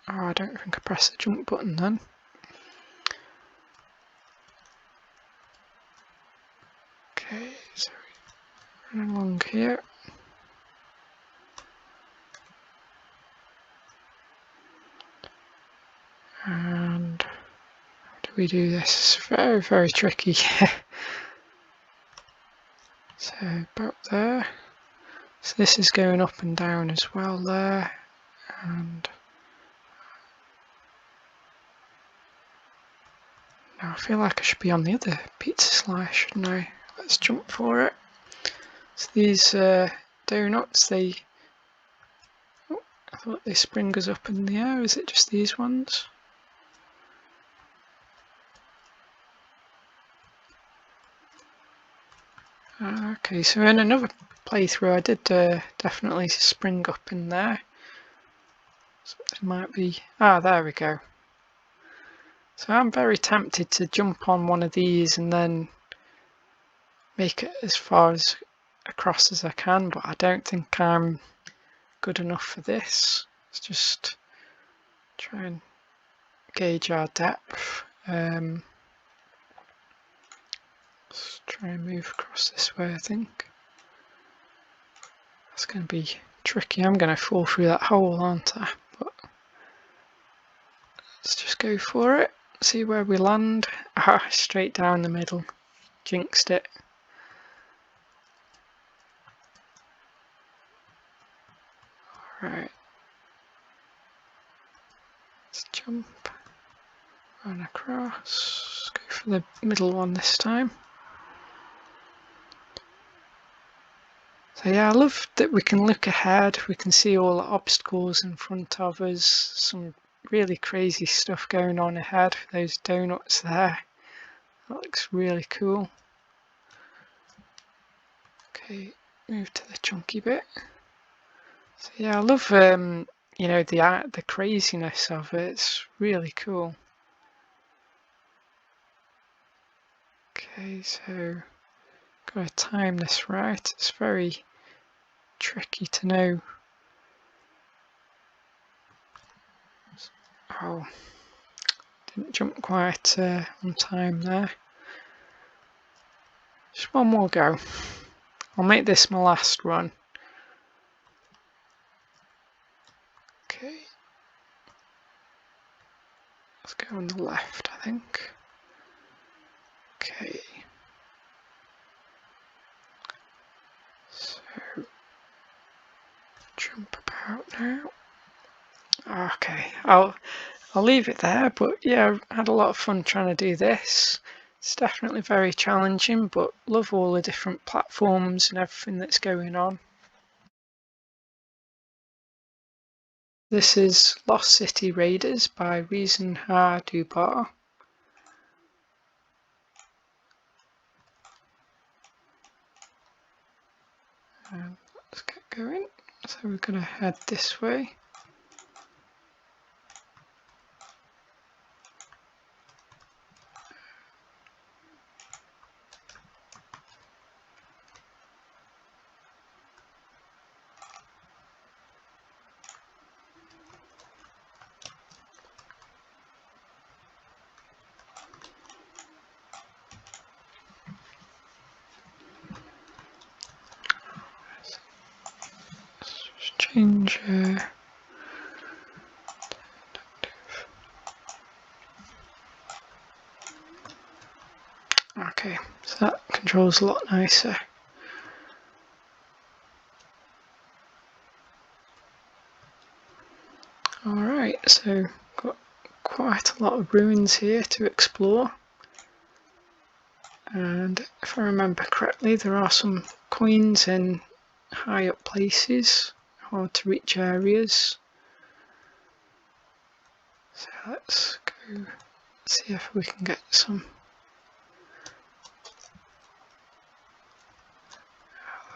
Oh, I don't think I pressed the jump button then. Okay, so we run along here. And how do we do this? It's very, very tricky. So about there. So this is going up and down as well there, and now I feel like I should be on the other pizza slice, shouldn't I? Let's jump for it. So these donuts, I thought they spring us up in the air. Is it just these ones? Okay, so in another playthrough I did definitely spring up in there. So it might be... there we go. So I'm very tempted to jump on one of these and then make it as far as across as I can, but I don't think I'm good enough for this. Let's just try and gauge our depth. Let's try and move across this way, I think. That's going to be tricky. I'm going to fall through that hole, aren't I? But let's just go for it. See where we land. Straight down the middle. Jinxed it. Alright. Let's jump. Run across. Let's go for the middle one this time. So yeah, I love that we can look ahead. We can see all the obstacles in front of us. Some really crazy stuff going on ahead. Those donuts there. That looks really cool. Okay, move to the chunky bit. So yeah, I love you know, the craziness of it. It's really cool. Okay, so gotta time this right. It's very tricky to know. Oh, didn't jump quite on time there. Just one more go. I'll make this my last run. Okay. Let's go on the left, I think. Okay. So, jump about now. Okay, I'll leave it there, but yeah, I had a lot of fun trying to do this. It's definitely very challenging, but love all the different platforms and everything that's going on. This is Lost City Raiders by Reason Ha Dubar. Let's get going. So we're going to head this way. Let's change okay, so that controls a lot nicer. Alright, so got quite a lot of ruins here to explore. And if I remember correctly, there are some coins in high up places, hard to reach areas. So let's go see if we can get some.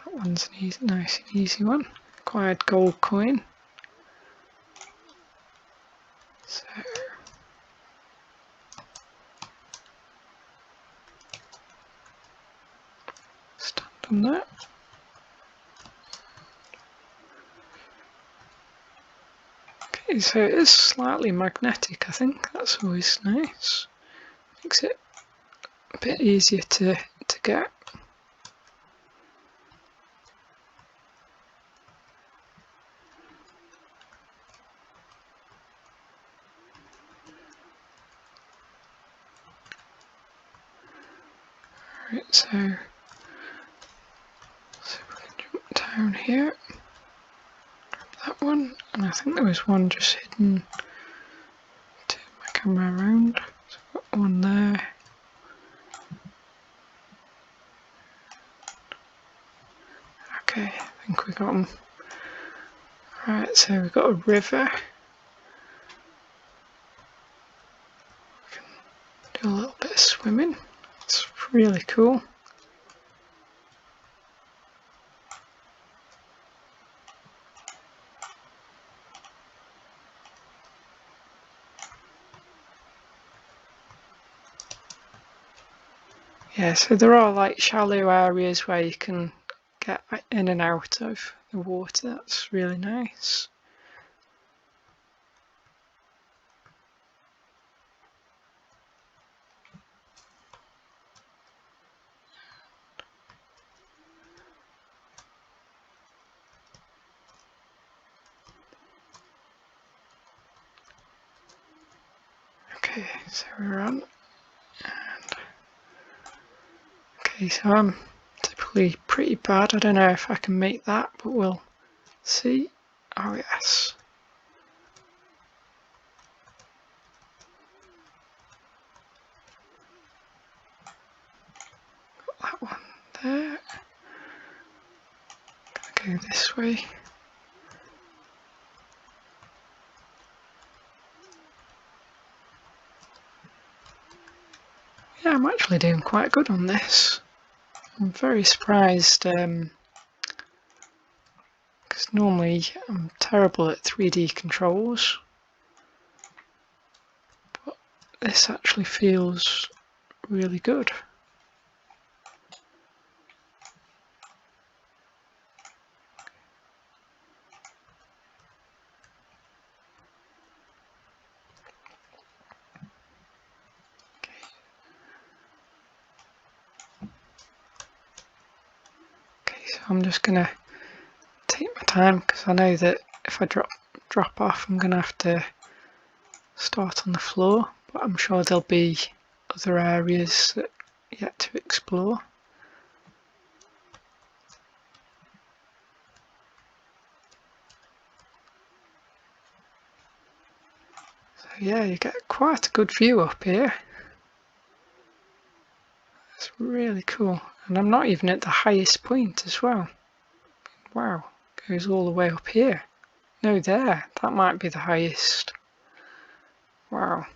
That one's an easy, nice and easy one. Acquired gold coin. So stand on that. Okay, so it is slightly magnetic, I think. That's always nice. Makes it a bit easier to get. Alright, so we can jump down here. That one, and I think there was one just hidden. Turn my camera around. So I've got one there. Okay, I think we got them. Right, so we've got a river. We can do a little bit of swimming. It's really cool. Yeah, so there are like shallow areas where you can get in and out of the water. That's really nice. Okay, so we're on. Okay, so I'm typically pretty bad. I don't know if I can make that, but we'll see. Oh yes. Got that one there. Gonna go this way. Yeah, I'm actually doing quite good on this. I'm very surprised, because normally I'm terrible at 3D controls, but this actually feels really good. Okay, so I'm just gonna take my time because I know that if I drop off, I'm gonna have to start on the floor, but I'm sure there'll be other areas that yet to explore. So yeah, you get quite a good view up here. It's really cool, and I'm not even at the highest point as well. Wow, goes all the way up here. No, there, that might be the highest. Wow.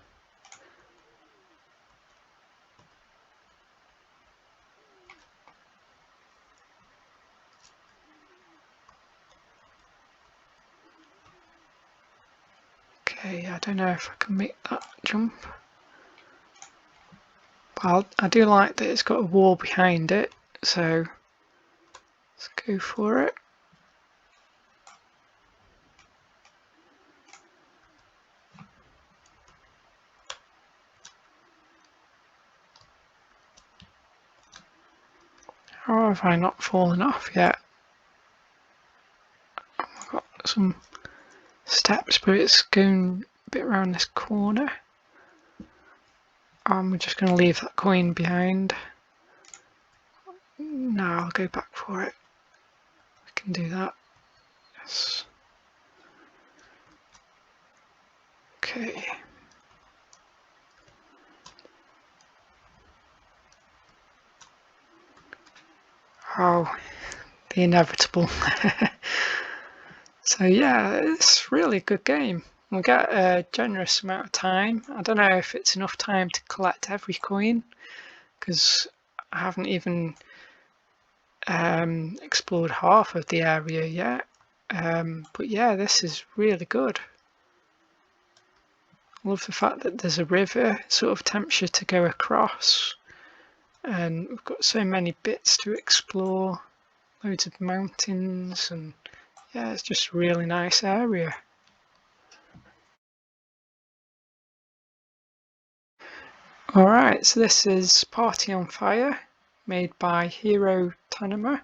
Okay, I don't know if I can make that jump. But I do like that it's got a wall behind it, so let's go for it. How have I not fallen off yet? I've got some steps, but it's going a bit around this corner. We're just going to leave that coin behind. Now I'll go back for it. I can do that. Yes. Okay. Oh, the inevitable. So yeah, it's really a good game. We get a generous amount of time. I don't know if it's enough time to collect every coin, because I haven't even explored half of the area yet. But yeah, this is really good. I love the fact that there's a river. It sort of tempts you to go across, and we've got so many bits to explore. Loads of mountains, and yeah, it's just a really nice area. Alright, so this is Party on Fire, made by Hiro Tanama,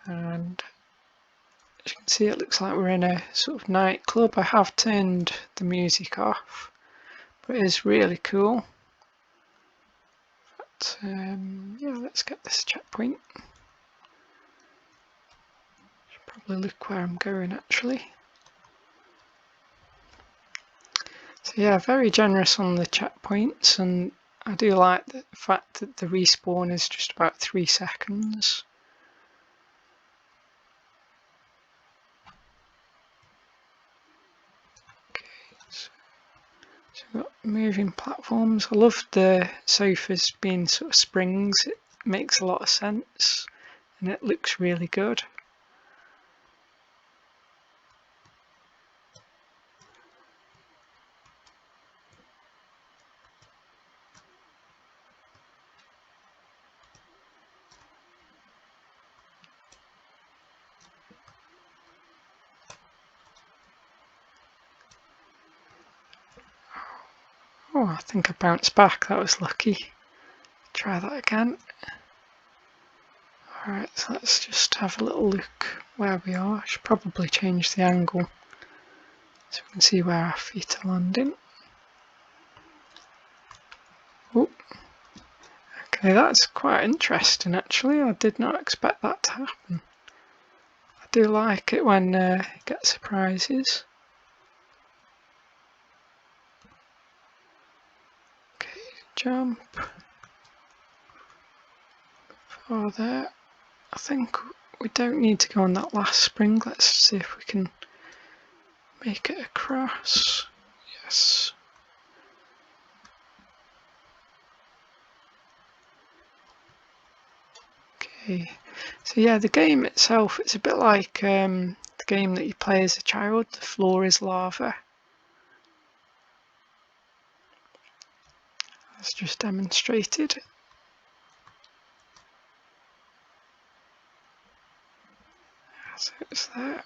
and as you can see, it looks like we're in a sort of nightclub. I have turned the music off, but it is really cool. But yeah, let's get this checkpoint. probably look where I'm going actually. So yeah, very generous on the checkpoints, and I do like the fact that the respawn is just about 3 seconds. Okay, so we've got moving platforms. I love the sofas being sort of springs. It makes a lot of sense and it looks really good. Oh, I think I bounced back. That was lucky. Try that again. Alright, so let's just have a little look where we are. I should probably change the angle so we can see where our feet are landing. Oh, okay, that's quite interesting actually. I did not expect that to happen. I do like it when you get surprises. Okay, jump. Oh, there. I think we don't need to go on that last spring. Let's see if we can make it across. Yes. Okay. So yeah, the game itself, it's a bit like the game that you play as a child. The floor is lava. That's just demonstrated. So it's there.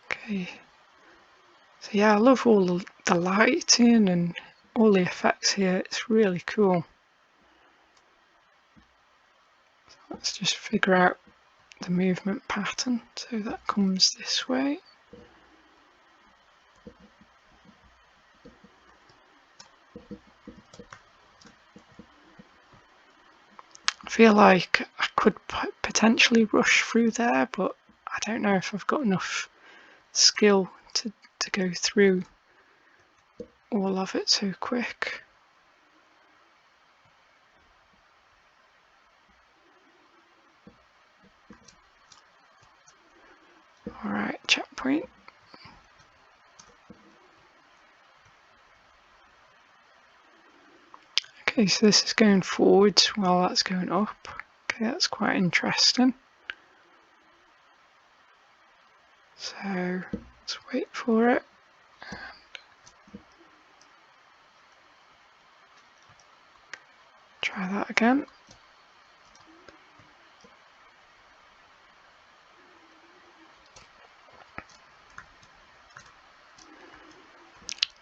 Okay. So yeah, I love all the lighting and all the effects here. It's really cool. So let's just figure out the movement pattern. So that comes this way. I feel like I could potentially rush through there, but I don't know if I've got enough skill to go through all of it so quick. Alright, checkpoint. Okay, so this is going forwards while that's going up. Okay, that's quite interesting. So let's wait for it. And try that again.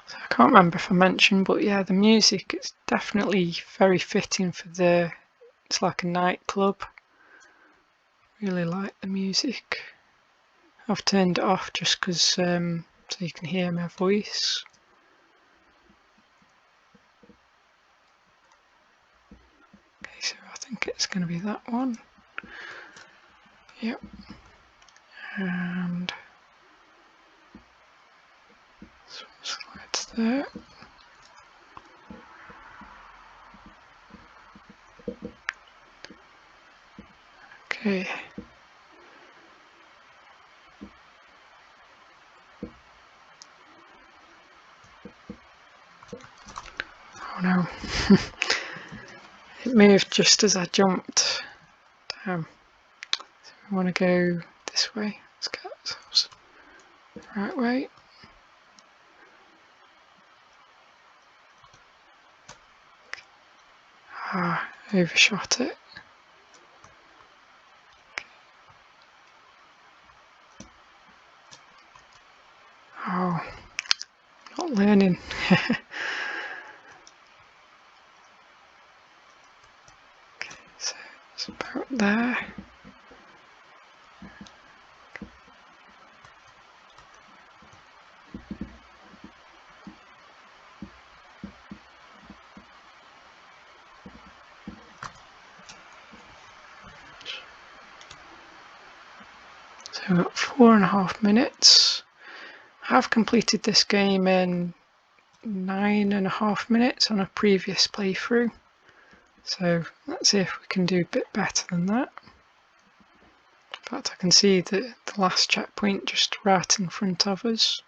So I can't remember if I mentioned, but yeah, the music is definitely very fitting for it's like a nightclub. Really like the music. I've turned it off just because so you can hear my voice. Okay, so I think it's going to be that one. Yep. And so slides there. Okay. Oh no. It moved just as I jumped. Damn. So we want to go this way. Let's get ourselves the right way. Ah, overshot it. Oh, not learning. Okay, so it's about there. So we've got 4.5 minutes. I have completed this game in 9.5 minutes on a previous playthrough. So let's see if we can do a bit better than that. In fact, I can see the last checkpoint just right in front of us.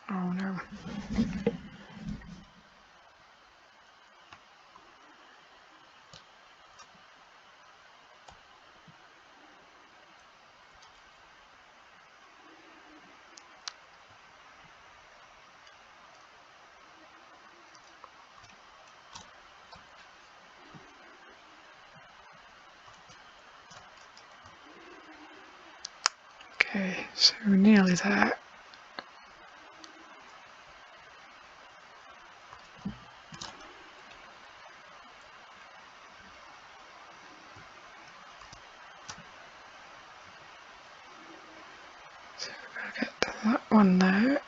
Oh no. Okay, so we're nearly there. So we're going to get to that one there.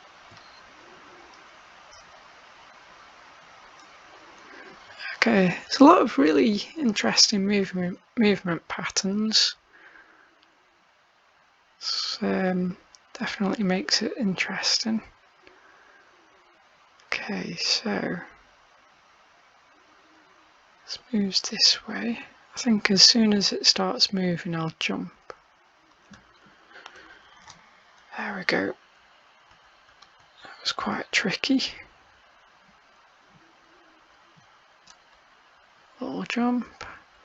Okay, there's a lot of really interesting movement patterns. Definitely makes it interesting. Okay, so let's move this way. I think as soon as it starts moving, I'll jump. There we go. That was quite tricky. Little jump,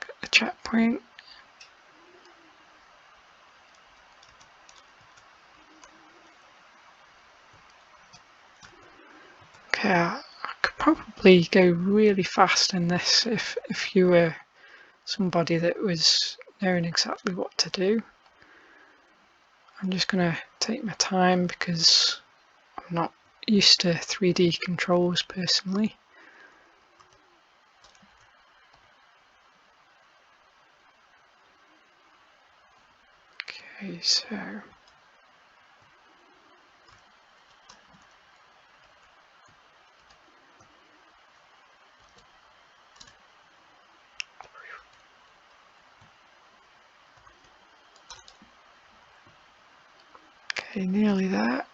get the checkpoint. Okay, I could probably go really fast in this if you were somebody that was knowing exactly what to do. I'm just going to take my time because I'm not used to 3D controls personally. Okay, so okay, nearly there.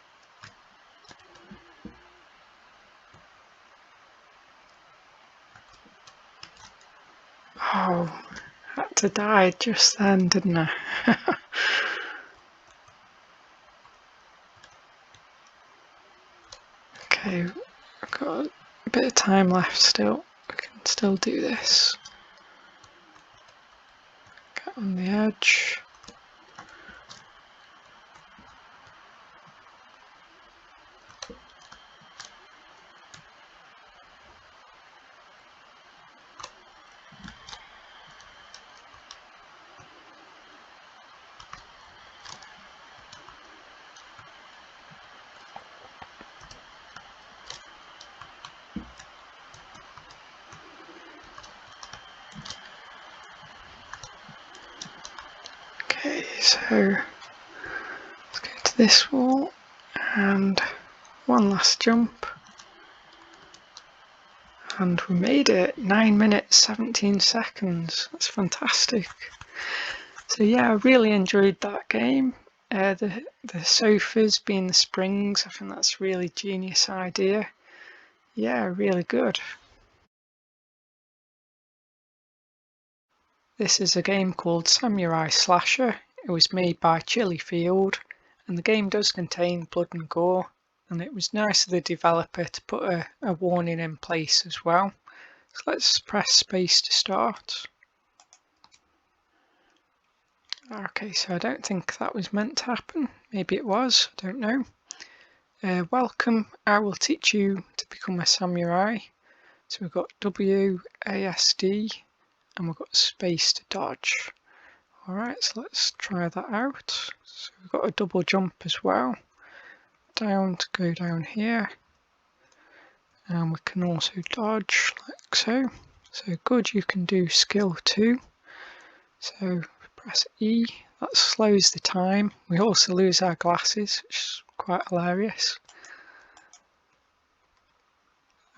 Oh, had to die just then, didn't I? Okay, I've got a bit of time left still. We can still do this. Get on the edge. Okay, so let's go to this wall and one last jump. And we made it, 9 minutes 17 seconds. That's fantastic. So yeah, I really enjoyed that game. The sofas being the springs, I think that's a really genius idea. Yeah, really good. This is a game called Samurai Slasher. It was made by Chili Field, and the game does contain blood and gore, and it was nice of the developer to put a warning in place as well. So let's press space to start. Okay, so I don't think that was meant to happen. Maybe it was, I don't know. Welcome, I will teach you to become a samurai. So we've got WASD and we've got space to dodge. Alright, so let's try that out. So we've got a double jump as well. Down to go down here. And we can also dodge like so. So good, you can do skill 2. So press E, that slows the time. We also lose our glasses, which is quite hilarious.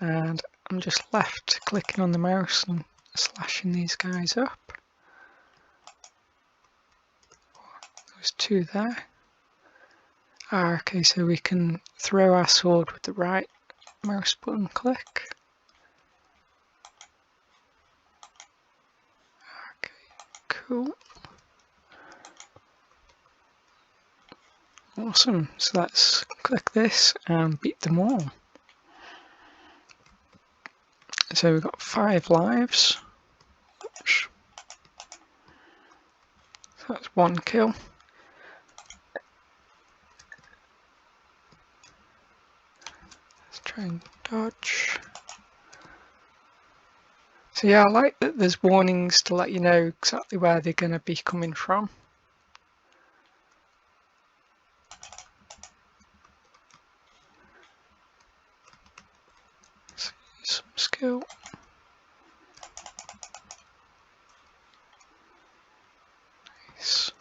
And I'm just left clicking on the mouse and slashing these guys up. There's two there. Okay, so we can throw our sword with the right mouse button click. Okay, cool. Awesome, so let's click this and beat them all. So we've got 5 lives. Oops. So that's 1 kill. Let's try and dodge. So yeah, I like that there's warnings to let you know exactly where they're going to be coming from. Let's use some skill. Nice.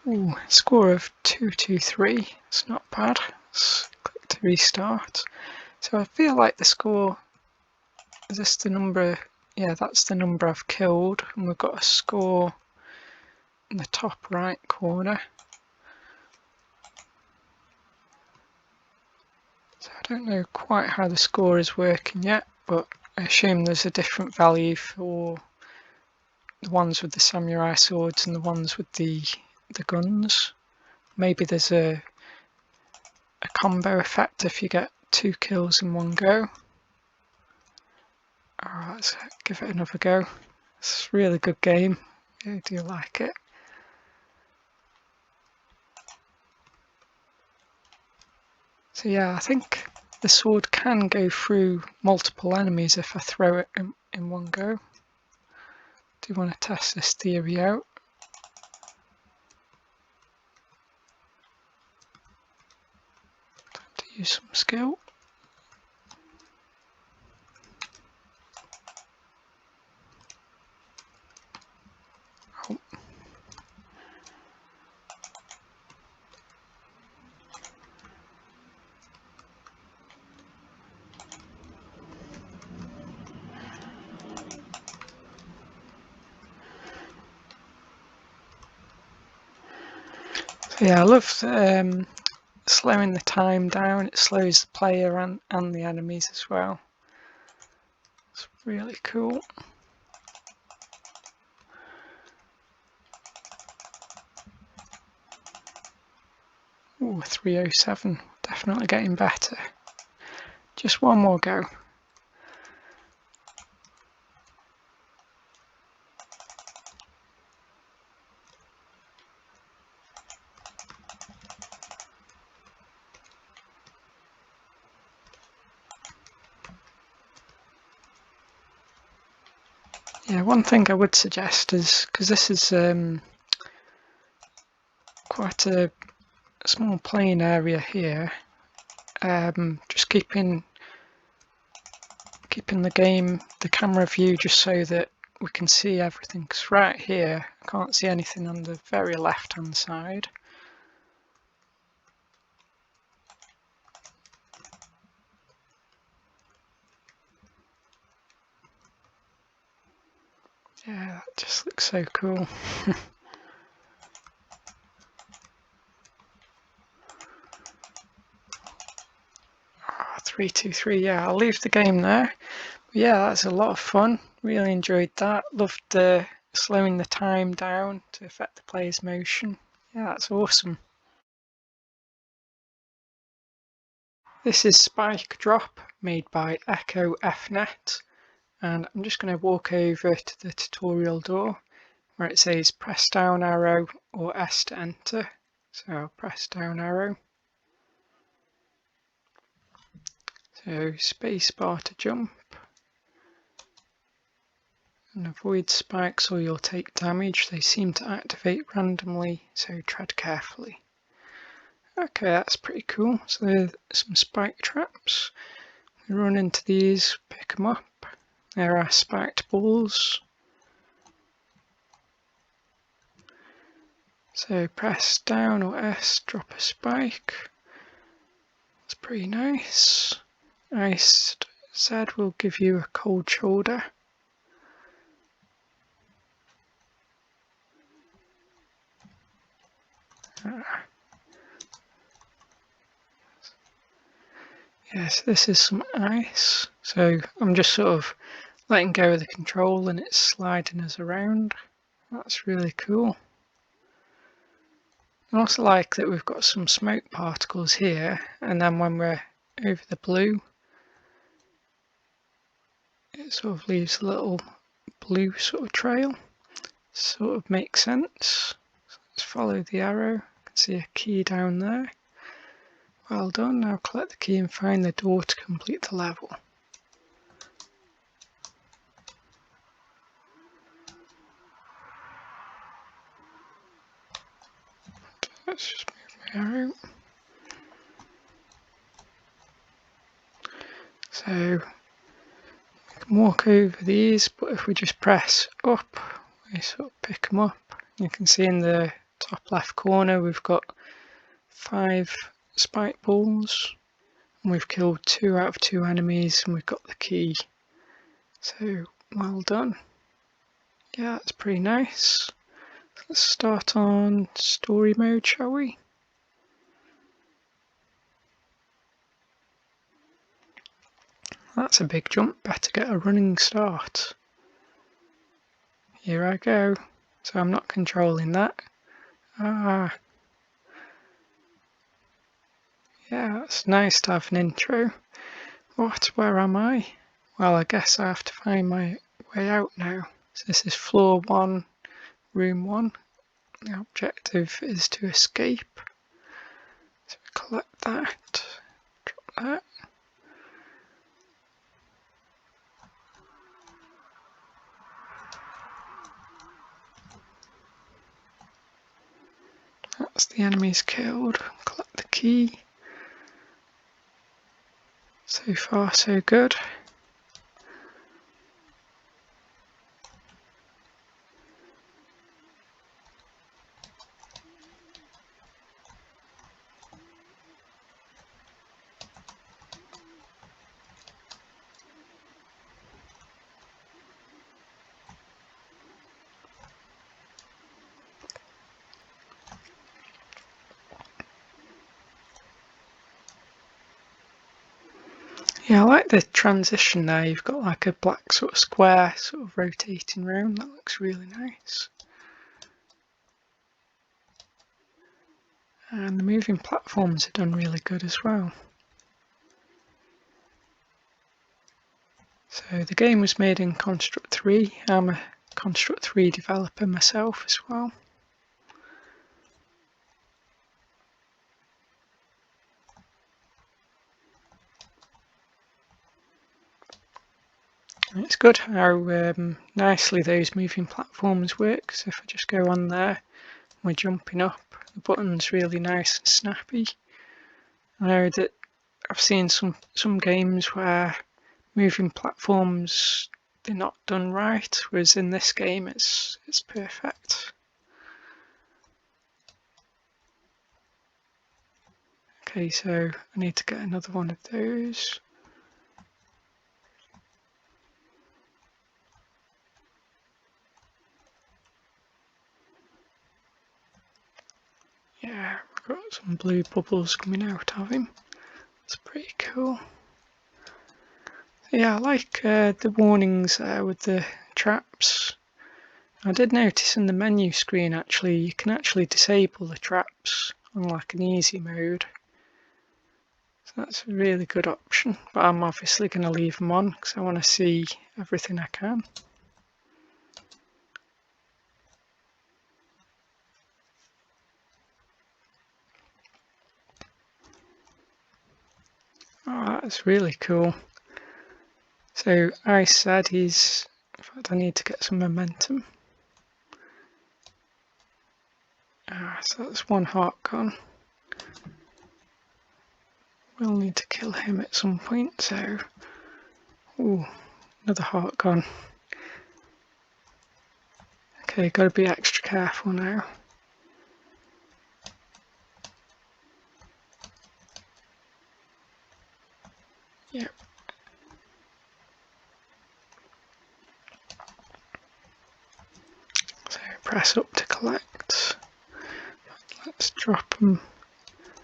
Ooh, score of 223. It's not bad. Let's click to restart. So I feel like the score, is this the number? Yeah, that's the number I've killed, and we've got a score in the top right corner. So I don't know quite how the score is working yet, but I assume there's a different value for the ones with the samurai swords and the ones with the guns. Maybe there's a combo effect if you get 2 kills in one go. Alright, let's give it another go. It's a really good game. I do like it. So yeah, I think the sword can go through multiple enemies if I throw it in one go. Do want to test this theory out. Time to use some skill. Oh. So yeah, I love slowing the time down. It slows the player and the enemies as well. It's really cool. Ooh, 307. Definitely getting better. Just one more go. Yeah, one thing I would suggest is, because this is quite a small playing area here, just keeping the camera view just so that we can see everything, because right here I can't see anything on the very left hand side. Yeah, that just looks so cool. 323. Yeah, I'll leave the game there. But yeah, that's a lot of fun. Really enjoyed that. Loved slowing the time down to affect the player's motion. Yeah, that's awesome. This is Spike Drop, made by Echo FNet, and I'm just going to walk over to the tutorial door where it says press down arrow or S to enter. So I'll press down arrow. So spacebar to jump. And avoid spikes or you'll take damage. They seem to activate randomly, so tread carefully. Okay, that's pretty cool. So there's some spike traps. We run into these, pick them up, There are spiked balls. So press down or S, drop a spike. That's pretty nice. Ice Z will give you a cold shoulder. Yes, this is some ice. So I'm just sort of letting go of the control and it's sliding us around. That's really cool. I also like that we've got some smoke particles here, and then when we're over the blue, it sort of leaves a little blue sort of trail. Sort of makes sense. So let's follow the arrow. You can see a key down there. Well done. Now collect the key and find the door to complete the level. Let's just move my arrow. So we can walk over these, but if we just press up, we sort of pick them up. You can see in the top left corner we've got 5 spike balls, and we've killed 2 out of 2 enemies, and we've got the key. So well done. Yeah, that's pretty nice. Let's start on story mode, shall we? That's a big jump, better get a running start. Here I go. So I'm not controlling that. Yeah, it's nice to have an intro. Where am I? Well, I guess I have to find my way out now. So this is floor 1, room 1. The objective is to escape. So collect that, drop that. That's the enemies killed. Collect the key. So far so good. Yeah, I like the transition there. You've got like a black sort of square sort of rotating round. That looks really nice. And the moving platforms are done really good as well. So the game was made in Construct 3. I'm a Construct 3 developer myself as well. And it's good how nicely those moving platforms work. So if I just go on there, we're jumping up, the button's really nice and snappy. I know that I've seen some games where moving platforms, they're not done right, whereas in this game it's perfect. Okay, so I need to get another one of those. Yeah, we've got some blue bubbles coming out of him. It's pretty cool. Yeah, I like the warnings there with the traps. I did notice in the menu screen actually you can actually disable the traps on like an easy mode. So that's a really good option, but I'm obviously going to leave them on because I want to see everything I can. Oh, that's really cool. So I said he's, in fact I need to get some momentum. So that's 1 heart gone. We'll need to kill him at some point, so... Ooh, Another heart gone. Okay, got to be extra careful now. Yep. So press up to collect. Let's drop them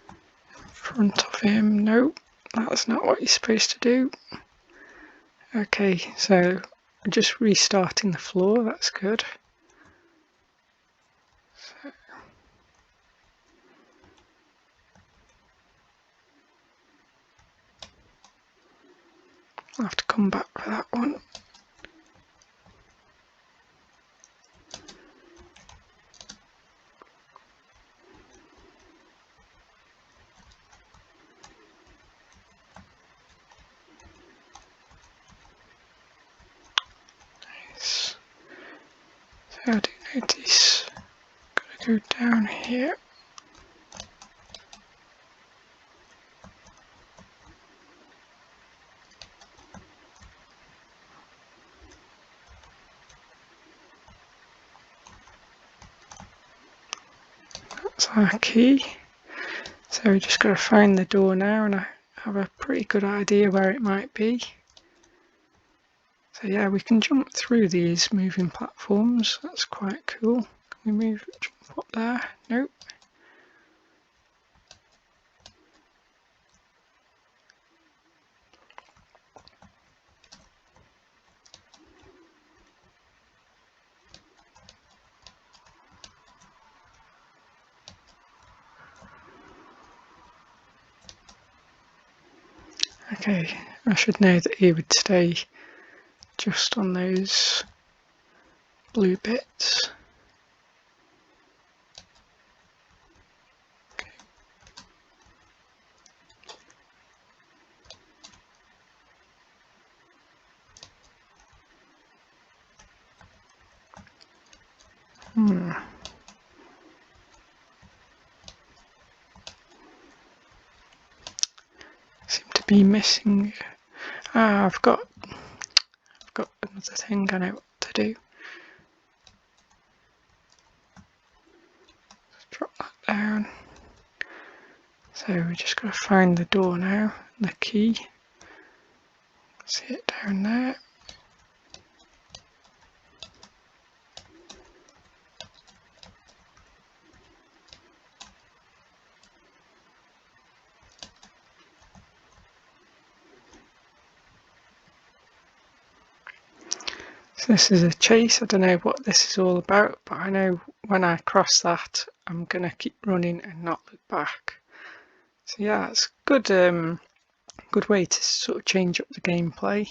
in front of him. Nope, that's not what you're supposed to do. Okay, so just restarting the floor, that's good. So, I'll have to come back for that one. Nice. So I do notice, gotta go down here. That's our key. So we just got to find the door now, and I have a pretty good idea where it might be. So yeah, we can jump through these moving platforms. That's quite cool. Can we jump up there? Nope. Okay, I should know that he would stay just on those blue bits. Okay. Seem to be missing. I've got another thing I know what to do. Drop that down. So we just got to find the door now, the key. See it down there. So this is a chase. I don't know what this is all about, but I know when I cross that, I'm gonna keep running and not look back. So yeah, it's good. Good way to sort of change up the gameplay.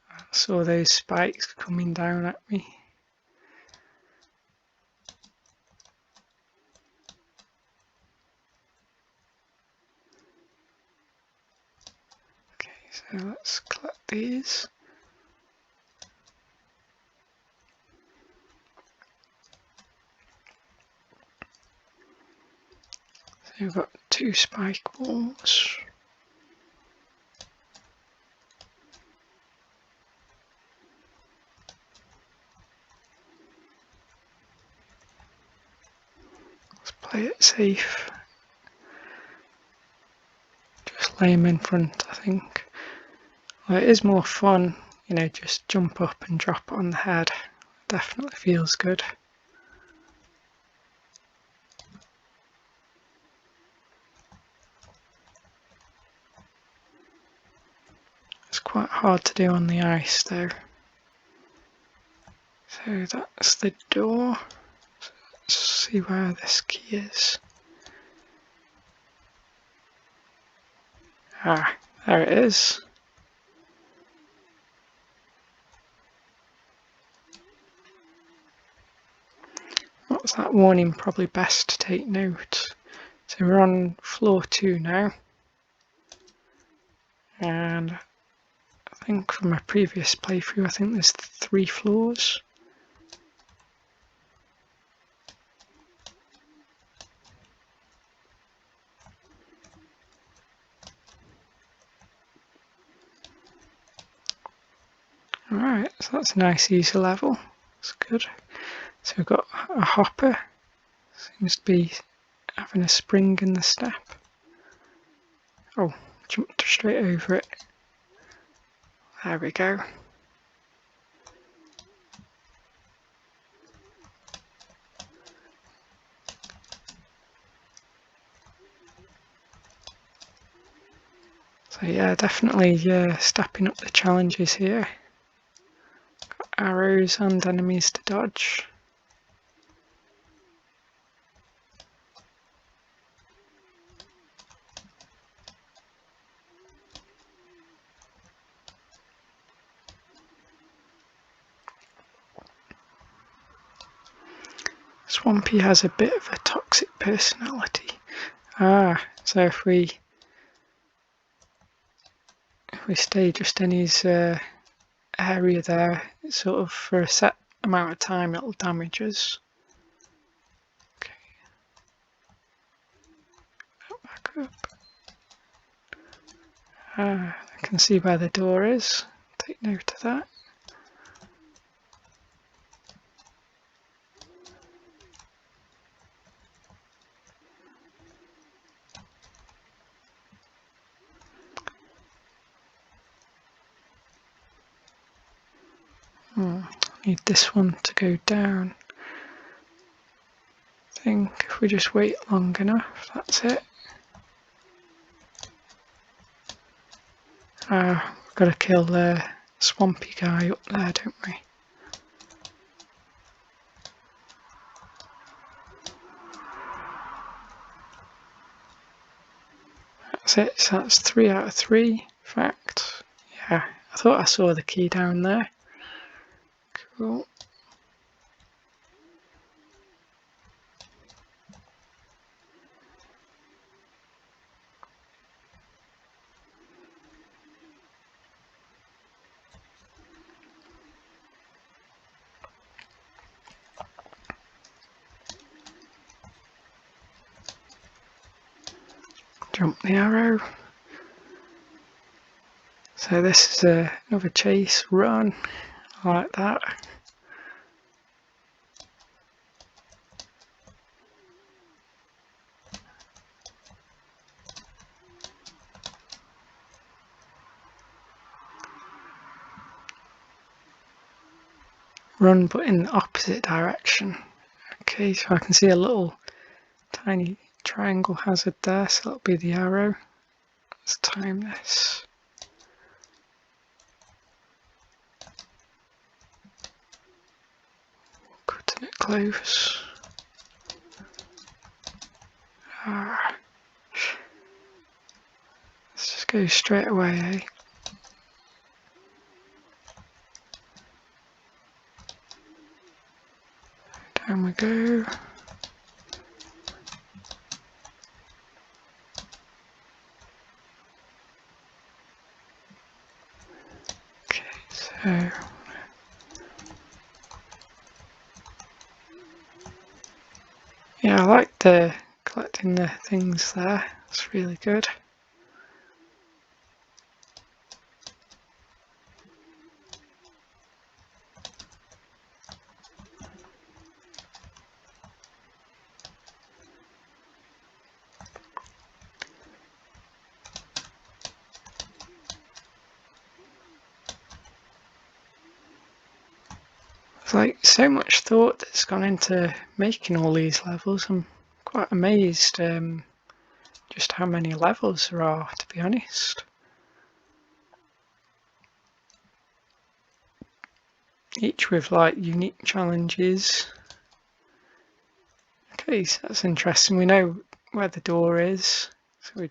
I saw those spikes coming down at me. Okay, so let's collect these. So we've got 2 spike balls. Let's play it safe. Just lay them in front, I think. Well, it is more fun, you know, just jump up and drop it on the head. Definitely feels good. It's quite hard to do on the ice though. So that's the door. So let's see where this key is. Ah, there it is. What's that warning? Probably best to take note. So we're on floor 2 now. And I think from my previous playthrough, I think there's 3 floors. Alright, so that's a nice easy level. That's good. So we've got a hopper. Seems to be having a spring in the step. Oh, jumped straight over it. There we go. So yeah, definitely stepping up the challenges here. Got arrows and enemies to dodge. Swampy has a bit of a toxic personality. So if we stay just in his area there, it's sort of for a set amount of time it'll damage us. Okay. Back up. I can see where the door is. Take note of that. Need this one to go down. I think if we just wait long enough, that's it. We've got to kill the swampy guy up there, don't we? That's it, so that's 3 out of 3. In fact, yeah, I thought I saw the key down there. Cool. Jump the arrow. So this is another chase run. I like that. Run but in the opposite direction. Okay, so I can see a little tiny triangle hazard there, so that'll be the arrow. Let's time this. Cutting it close. Let's just go straight away, eh? Down we go. Okay, so yeah, I like the collecting the things there. It's really good. There's like so much thought that's gone into making all these levels. I'm quite amazed just how many levels there are, to be honest. Each with like unique challenges. Okay, so that's interesting. We know where the door is, so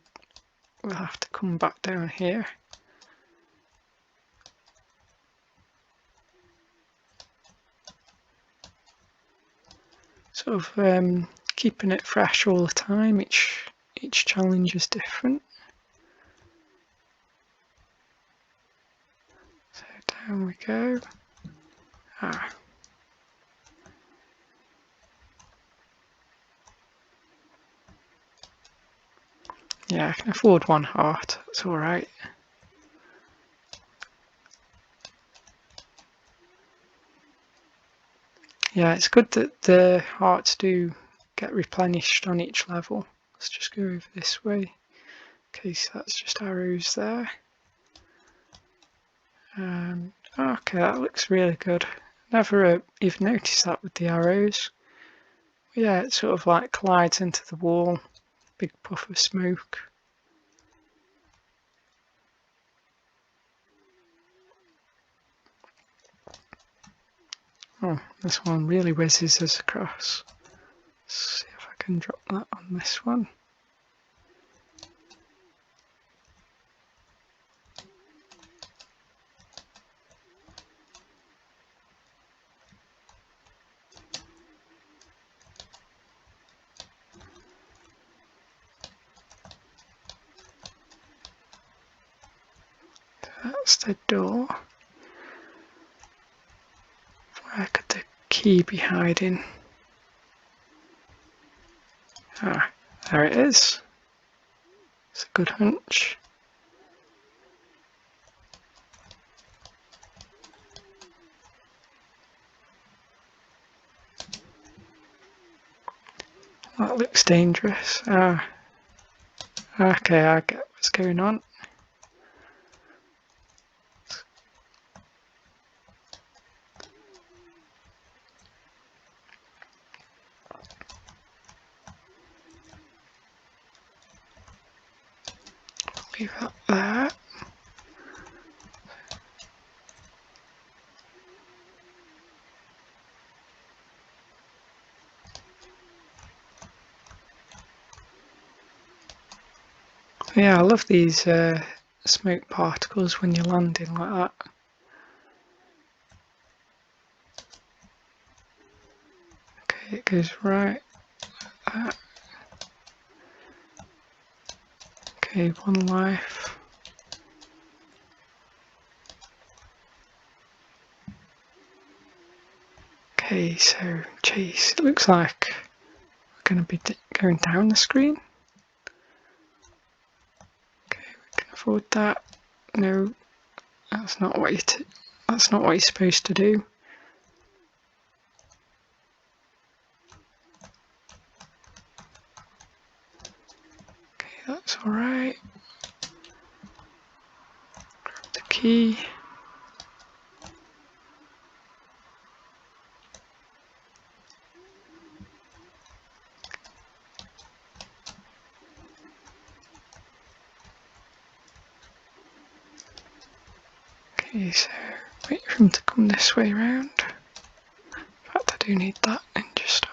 we'll have to come back down here. Sort of keeping it fresh all the time. Each challenge is different. So down we go. Yeah, I can afford 1 heart. That's all right. Yeah, it's good that the hearts do get replenished on each level. Let's just go over this way. Okay, so that's just arrows there. Okay, that looks really good. Never even noticed that with the arrows. Yeah, it sort of like collides into the wall. Big puff of smoke. Oh, this one really whizzes us across. Let's see if I can drop that on this one. That's the door. Where could the key be hiding? Ah, there it is. It's a good hunch. That looks dangerous. Ah, okay, I get what's going on. Leave that there. Yeah, I love these smoke particles when you're landing like that. Okay, it goes right like that. Okay, 1 life. Okay, so chase. It looks like we're going to be going down the screen. Okay, we can afford that. No, that's not what you're supposed to do. Okay, that's all right. Grab the key. Okay, so wait for him to come this way round. In fact, I do need that ninja star.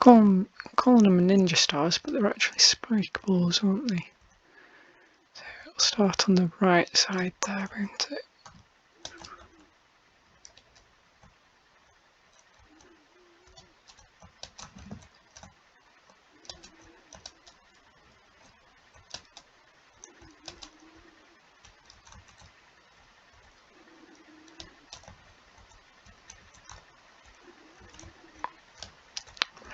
I'm calling them ninja stars, but they're actually spike balls, aren't they? So it'll start on the right side there, won't it?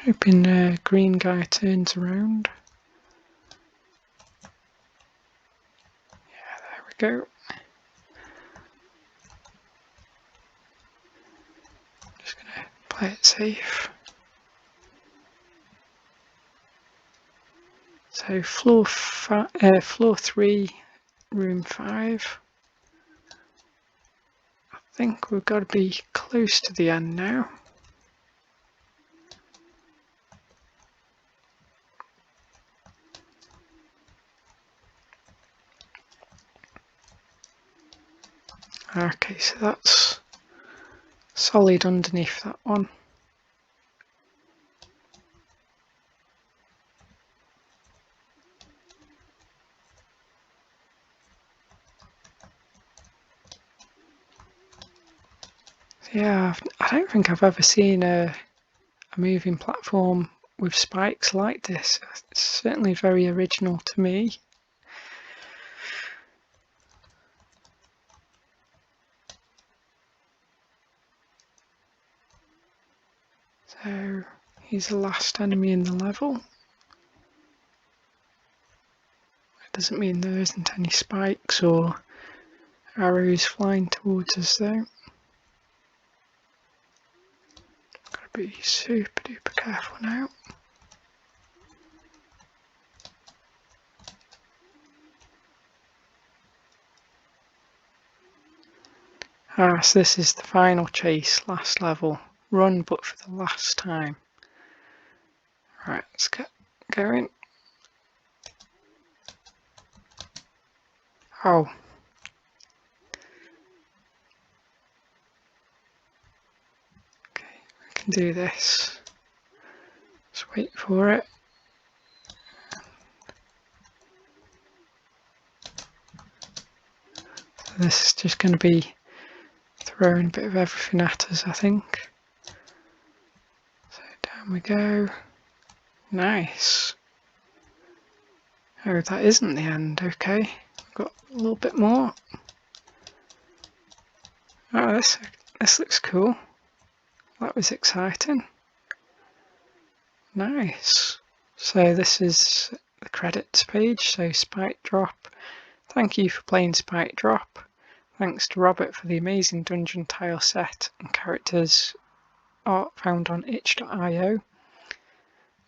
Hoping the green guy turns around. Yeah, there we go. Just gonna play it safe. So floor 3, room 5. I think we've got to be close to the end now. Okay, so that's solid underneath that one. Yeah, I don't think I've ever seen a moving platform with spikes like this. It's certainly very original to me. So he's the last enemy in the level. It doesn't mean there isn't any spikes or arrows flying towards us though. be super duper careful now. So this is the final chase, last level. Run but for the last time. Right, let's get going. Oh. Okay, we can do this. Just wait for it. So this is just going to be throwing a bit of everything at us, I think. So down we go. Nice. Oh, that isn't the end. Okay, we've got a little bit more. Oh, this looks cool. That was exciting. Nice. So this is the credits page. So Spike Drop. Thank you for playing Spike Drop. Thanks to Robert for the amazing dungeon tile set and characters art found on itch.io.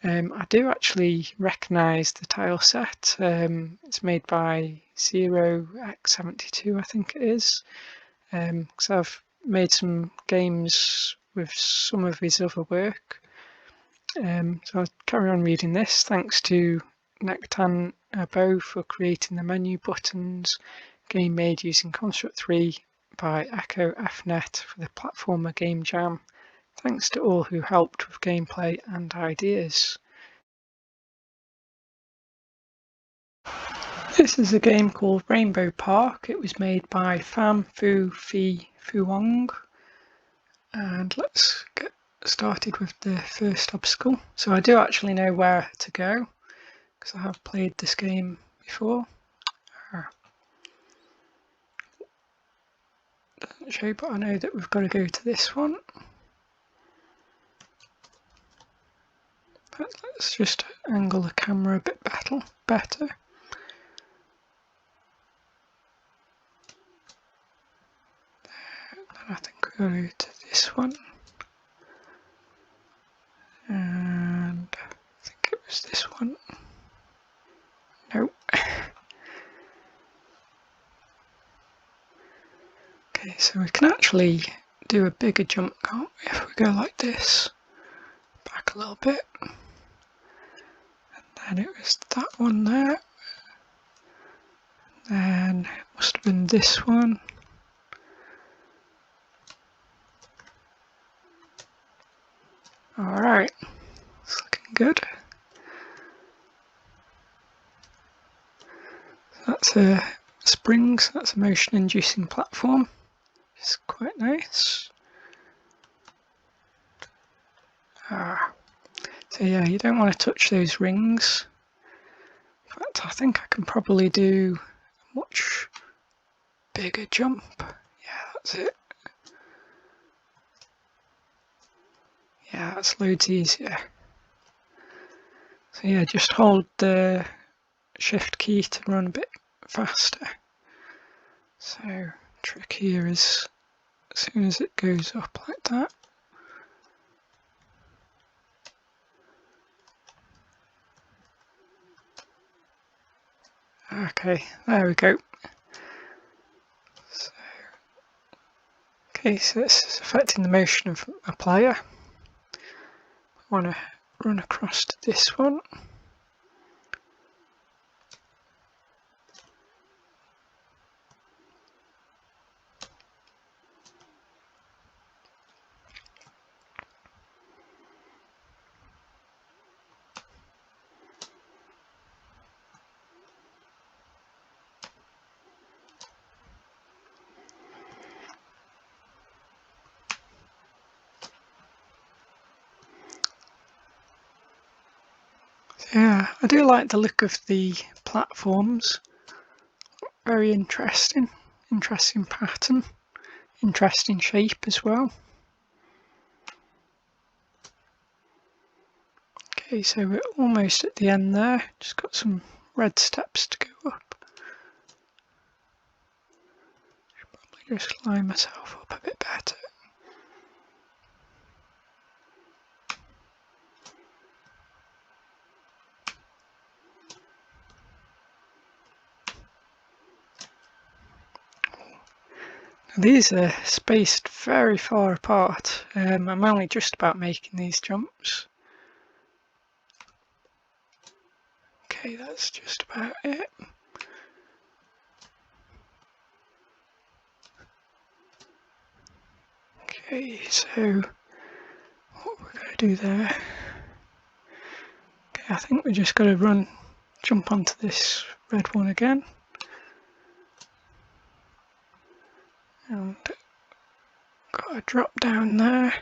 I do actually recognise the tile set. It's made by 0x72, I think it is. Because I've made some games with some of his other work. So I'll carry on reading this. Thanks to Nectan Abo for creating the menu buttons. Game made using Construct 3 by Echo FNet for the platformer Game Jam. Thanks to all who helped with gameplay and ideas. This is a game called Rainbow Park. It was made by Pham Phu Phi Phuong. And let's get started with the first obstacle. So I do actually know where to go because I have played this game before. Doesn't show, but I know that we've got to go to this one. But let's just angle the camera a bit better. Then I think we'll go to this one. And I think it was this one. Nope. Okay, so we can actually do a bigger jump, can't we, if we go like this, back a little bit. And then it was that one there. And then it must have been this one. Alright, it's looking good. That's a springs, that's a motion-inducing platform. It's quite nice. So yeah, you don't want to touch those rings. In fact, I think I can probably do a much bigger jump. Yeah, that's it. Yeah, that's loads easier. So yeah, just hold the shift key to run a bit faster. So trick here is as soon as it goes up like that. Okay, there we go. So, okay, so this is affecting the motion of a player. I want to run across to this one. Yeah, I do like the look of the platforms. Very interesting. Interesting pattern. Interesting shape as well. Okay, so we're almost at the end there. Just got some red steps to go up. Should probably just line myself up a bit better. These are spaced very far apart. I'm only just about making these jumps. Okay, that's just about it. Okay, so what we're going to do there, okay, I think we're just going to jump onto this red one again, and got to drop down there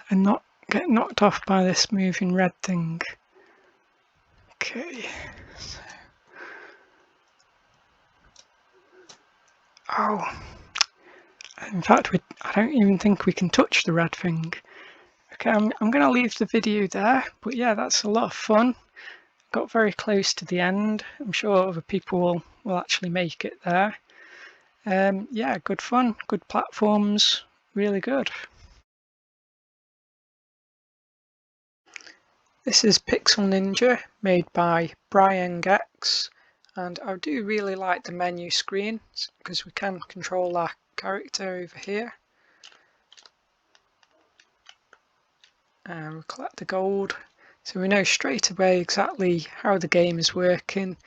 and not get knocked off by this moving red thing. Okay, so, oh, in fact I don't even think we can touch the red thing. Okay, I'm going to leave the video there, but yeah, that's a lot of fun. Got very close to the end. I'm sure other people will actually make it there. Yeah, good fun, good platforms, really good. This is Pixel Ninja, made by Brian Gex, and I do really like the menu screen because we can control our character over here. And we collect the gold, so we know straight away exactly how the game is working.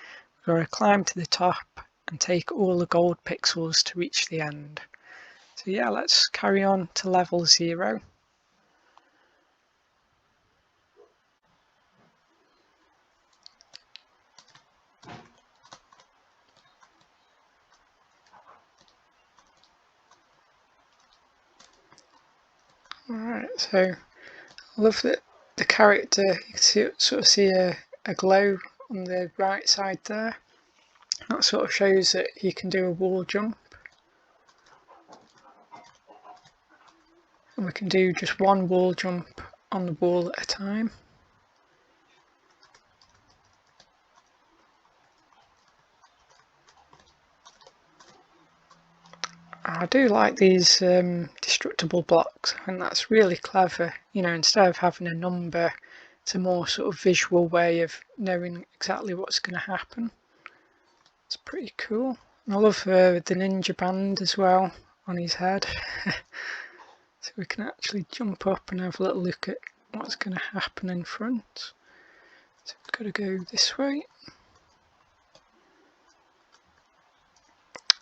We've got to climb to the top and take all the gold pixels to reach the end. So yeah, let's carry on to level 0. Alright, so I love that the character, you can sort of see a glow on the right side there. That sort of shows that he can do a wall jump. And we can do just one wall jump on the wall at a time. I do like these destructible blocks. I think that's really clever. You know, instead of having a number, it's a more sort of visual way of knowing exactly what's going to happen. It's pretty cool. And I love the ninja band as well on his head. So we can actually jump up and have a little look at what's going to happen in front. So we've got to go this way.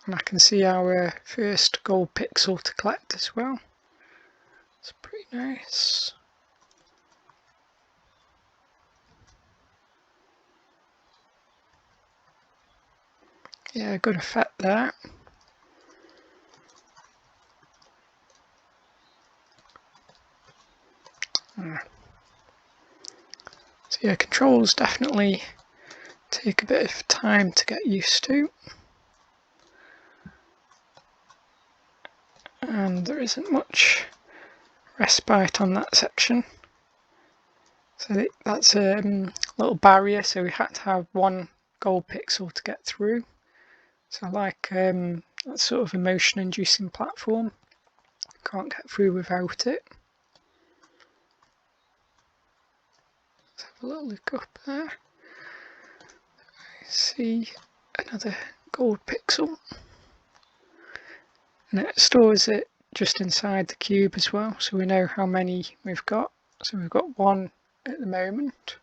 And I can see our first gold pixel to collect as well. It's pretty nice. Yeah, good effect there. So yeah, controls definitely take a bit of time to get used to. And there isn't much respite on that section. So that's a little barrier, so we had to have one gold pixel to get through. So I like that sort of a motion-inducing platform. Can't get through without it. Let's have a little look up there. See another gold pixel. And it stores it just inside the cube as well, so we know how many we've got. So we've got one at the moment,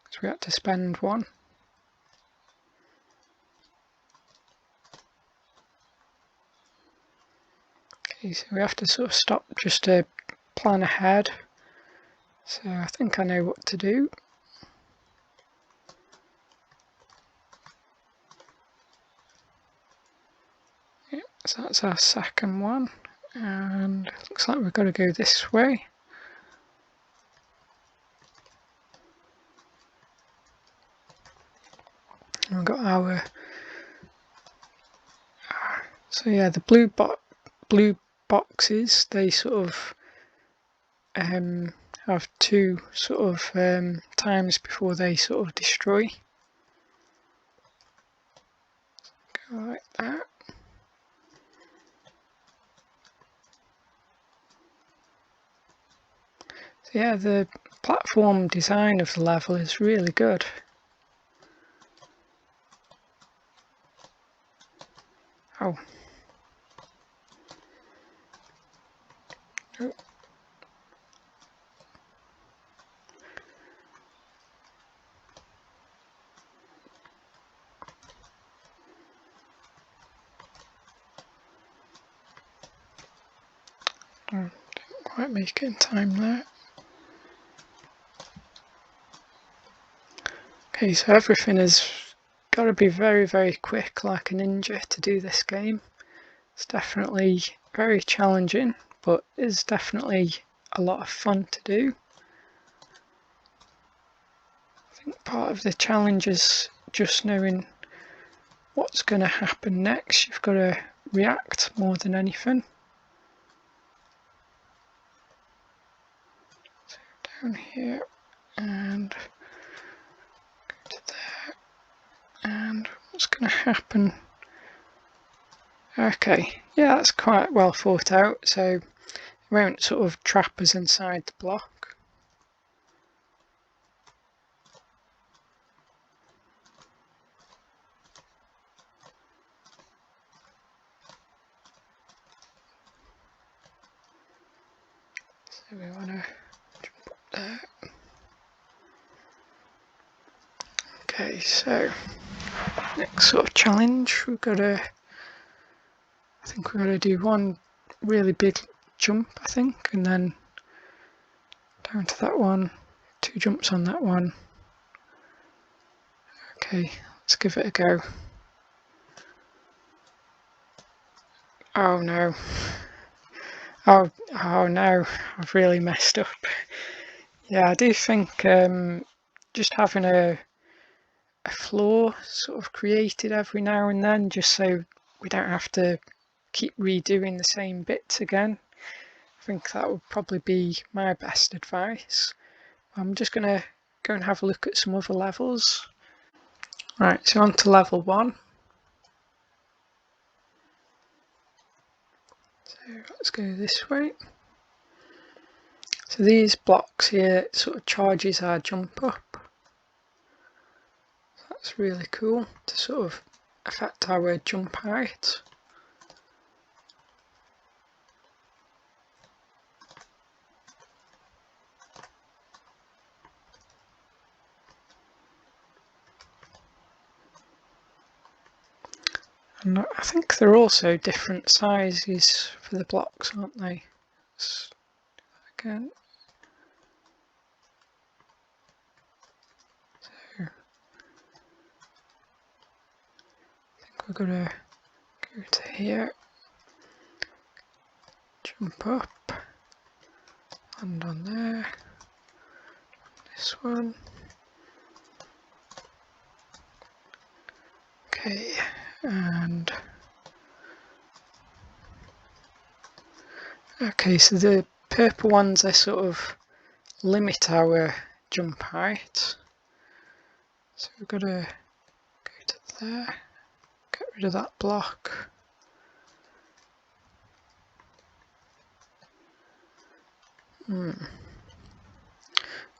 so we had to spend one. Okay, so we have to sort of stop just to plan ahead. So I think I know what to do. Yeah, so that's our second one, and it looks like we've got to go this way. And we've got our so yeah, the blue boxes, they sort of have two sort of times before they sort of destroy. Go like that. So yeah, the platform design of the level is really good. Oh. quite make it in time there. Okay, so everything has got to be very, very quick like a ninja to do this game. It's definitely very challenging, but it's definitely a lot of fun to do. I think part of the challenge is just knowing what's going to happen next. You've got to react more than anything. So down here and go to there, and what's going to happen? Okay, yeah, that's quite well thought out, so it won't sort of trap us inside the block. So we want to jump up there. Okay, so next sort of challenge, we've got to, I think we're going to do one really big jump, I think, and then down to that one, 2 jumps on that one. Okay, let's give it a go. Oh no. Oh no, I've really messed up. Yeah, I do think just having a floor sort of created every now and then, just so we don't have to keep redoing the same bits again. I think that would probably be my best advice. I'm just going to go and have a look at some other levels. Right, so on to level 1. So let's go this way. So these blocks here sort of charges our jump up. That's really cool to sort of affect our jump height. And I think they're also different sizes for the blocks, aren't they? Let's do that again. So I think we're going to go to here, jump up, land on there, this one. Okay, and okay, so the purple ones, they sort of limit our jump height. So we've got to go to there, get rid of that block.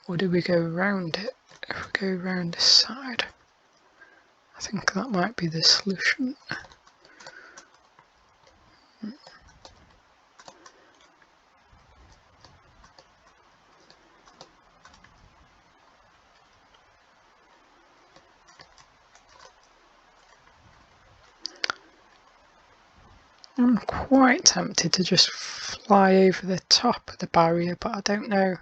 Or do we go around it? If we go around this side, I think that might be the solution. I'm quite tempted to just fly over the top of the barrier, but I don't know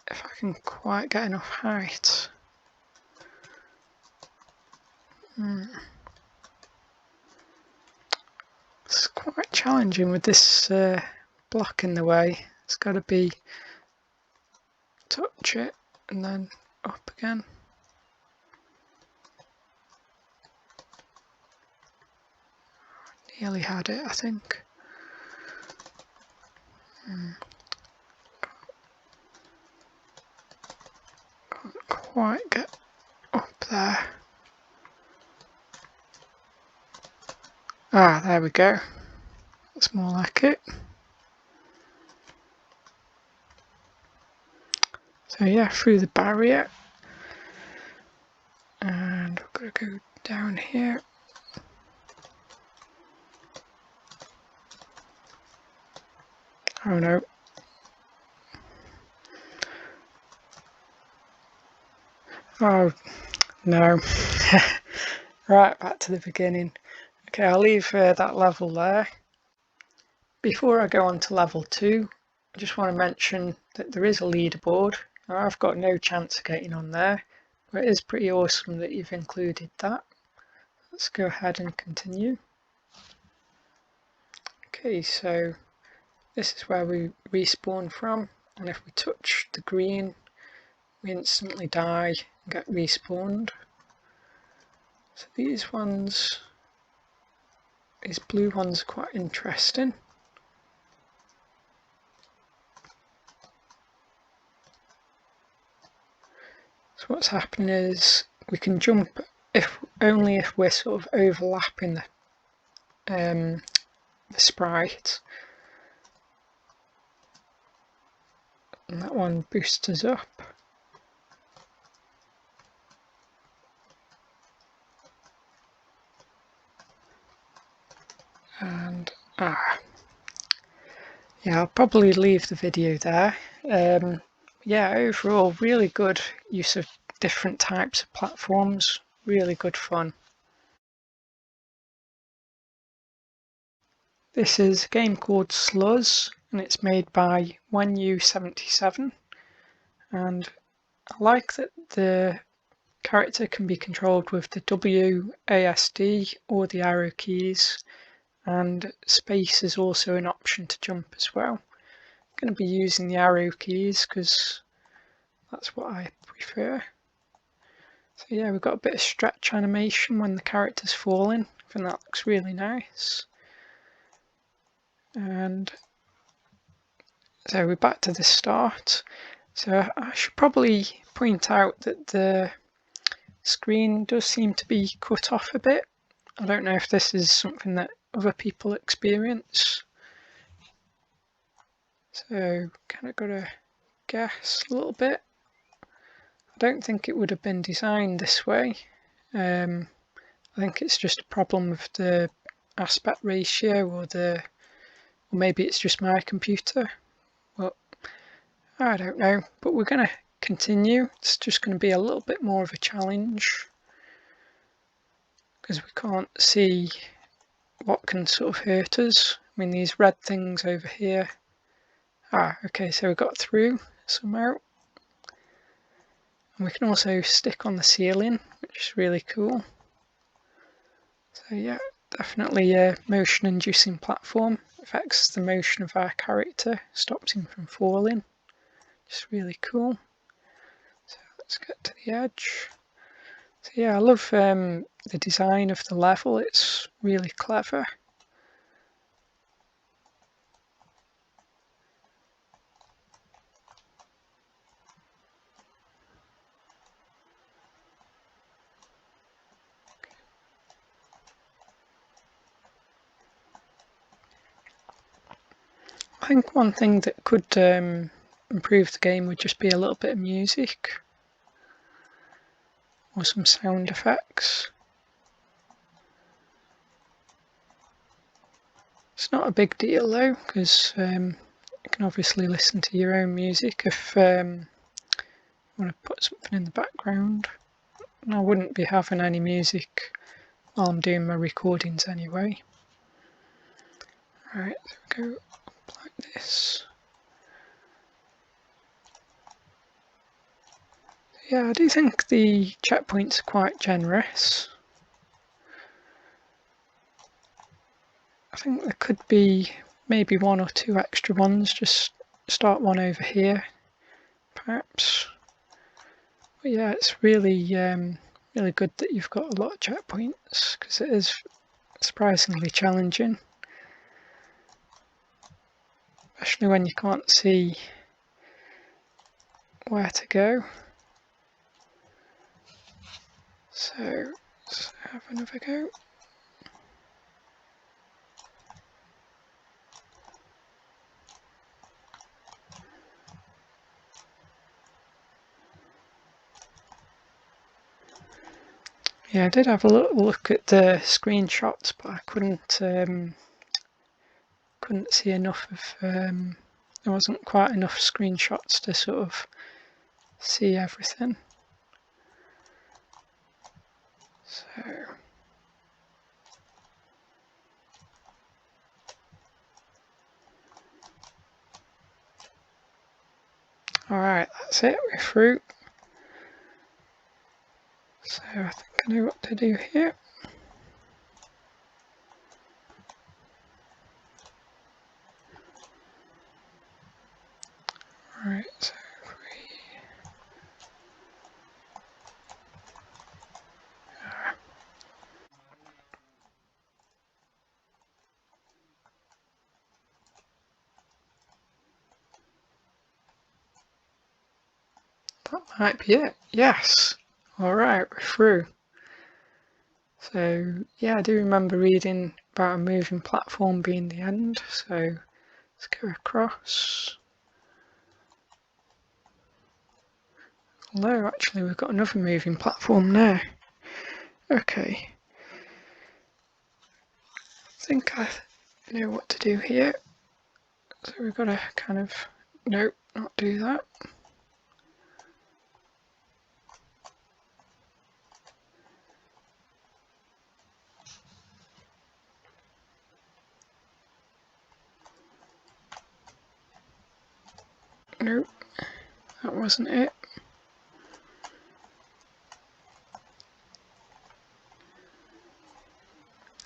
if I can quite get enough height. It's quite challenging with this block in the way. It's got to be touch it and then up again. Nearly had it, I think. Can't quite get up there. Ah, there we go. That's more like it. So yeah, through the barrier. And we've got to go down here. Oh no. Oh no. Right, back to the beginning. Okay, I'll leave that level there. Before I go on to level 2, I just want to mention that there is a leaderboard. Now, I've got no chance of getting on there, but it is pretty awesome that you've included that. Let's go ahead and continue. Okay, so this is where we respawn from, and if we touch the green, we instantly die and get respawned. So these blue ones are quite interesting. So what's happening is we can jump only if we're sort of overlapping the sprite, and that one boosts us up. And yeah, I'll probably leave the video there. Yeah, overall really good use of different types of platforms, really good fun. This is a game called Sluz, and it's made by 1U77, and I like that the character can be controlled with the WASD or the arrow keys, and space is also an option to jump as well. I'm going to be using the arrow keys because that's what I prefer. So yeah, we've got a bit of stretch animation when the character's falling. I think that looks really nice. And so we're back to the start. So I should probably point out that the screen does seem to be cut off a bit. I don't know if this is something that other people experience. So kind of got to guess a little bit. I don't think it would have been designed this way. I think it's just a problem with the aspect ratio, or maybe it's just my computer. But I don't know. But we're going to continue. It's just going to be a little bit more of a challenge because we can't see what can sort of hurt us. I mean, these red things over here. Okay, so we got through somehow. And we can also stick on the ceiling, which is really cool. So yeah, definitely a motion-inducing platform. Affects the motion of our character, stops him from falling. Just really cool. So let's get to the edge. So yeah, I love the design of the level. It's really clever. I think one thing that could improve the game would just be a little bit of music or some sound effects. It's not a big deal though, because you can obviously listen to your own music if you want to put something in the background. And I wouldn't be having any music while I'm doing my recordings anyway. Right, there we go, up like this. Yeah, I do think the checkpoints are quite generous. I think there could be maybe 1 or 2 extra ones, just start one over here, perhaps. But yeah, it's really really good that you've got a lot of checkpoints, because it is surprisingly challenging. Especially when you can't see where to go. So let's have another go. Yeah, I did have a little look at the screenshots, but I couldn't see enough of. There wasn't quite enough screenshots to sort of see everything. So Alright, that's it, we're through. So I think I know what to do here. Right, so if that might be it. Yes. Alright, we're through. So yeah, I do remember reading about a moving platform being the end. So let's go across. Although actually we've got another moving platform now. Okay. I think I know what to do here. So we've got to kind of, nope, not do that. Nope, that wasn't it.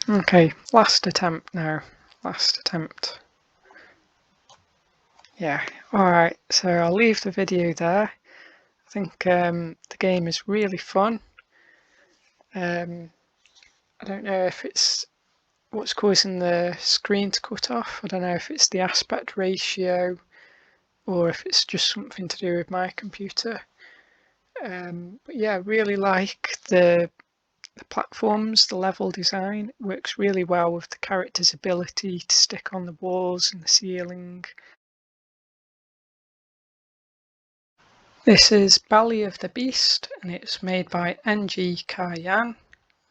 Okay, last attempt now. Last attempt. Yeah, alright, so I'll leave the video there. I think the game is really fun. I don't know if it's what's causing the screen to cut off. I don't know if it's the aspect ratio or if it's just something to do with my computer. But yeah, really like the platforms, the level design. It works really well with the character's ability to stick on the walls and the ceiling. This is Belly of the Beast and it's made by NG Cayenne.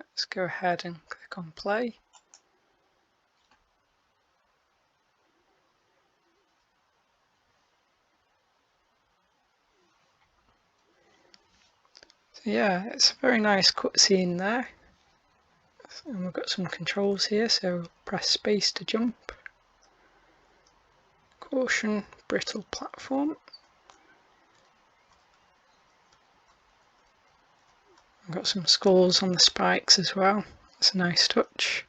Let's go ahead and click on play. So yeah, it's a very nice cutscene there. And we've got some controls here, so press space to jump. Caution, brittle platform. I've got some skulls on the spikes as well. That's a nice touch.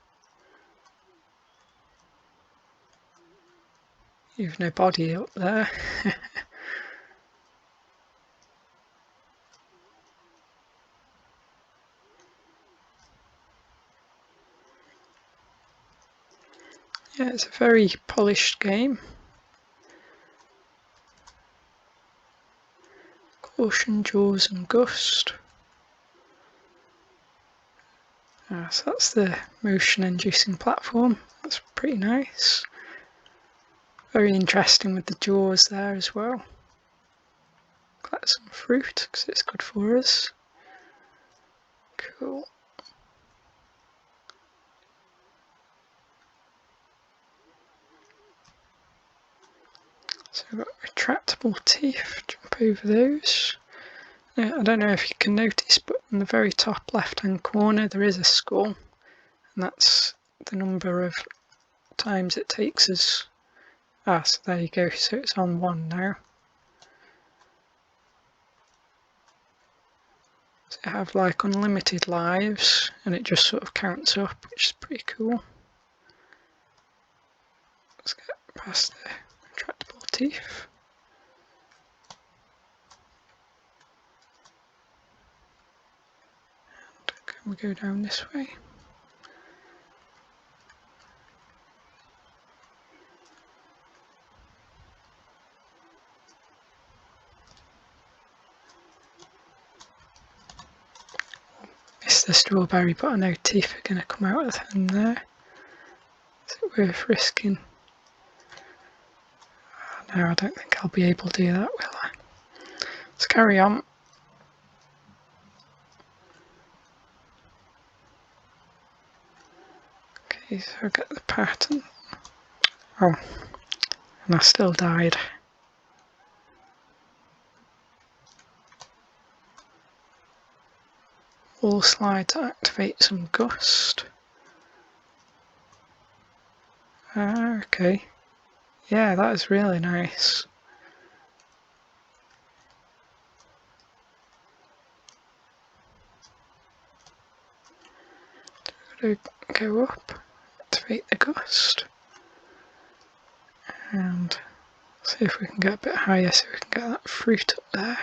You've no body up there. Yeah, it's a very polished game. Caution, jaws and gust. So that's the motion-inducing platform. That's pretty nice. Very interesting with the jaws there as well. Collect some fruit because it's good for us. Cool. So we've got retractable teeth, jump over those. Now, I don't know if you can notice, but in the very top left hand corner there is a skull, and that's the number of times it takes us. So there you go, so it's on 1 now. So I have like unlimited lives, and it just sort of counts up, which is pretty cool. Let's get past the retractable teeth. And can we go down this way? Missed the strawberry, but I know teeth are going to come out of them there. Is it worth risking? No, I don't think I'll be able to do that, will I? Let's carry on. Okay, so I get the pattern. Oh, and I still died. Wall slide to activate some gust. Okay. Yeah, that is really nice. Gotta go up, activate the gust, and see if we can get a bit higher so we can get that fruit up there.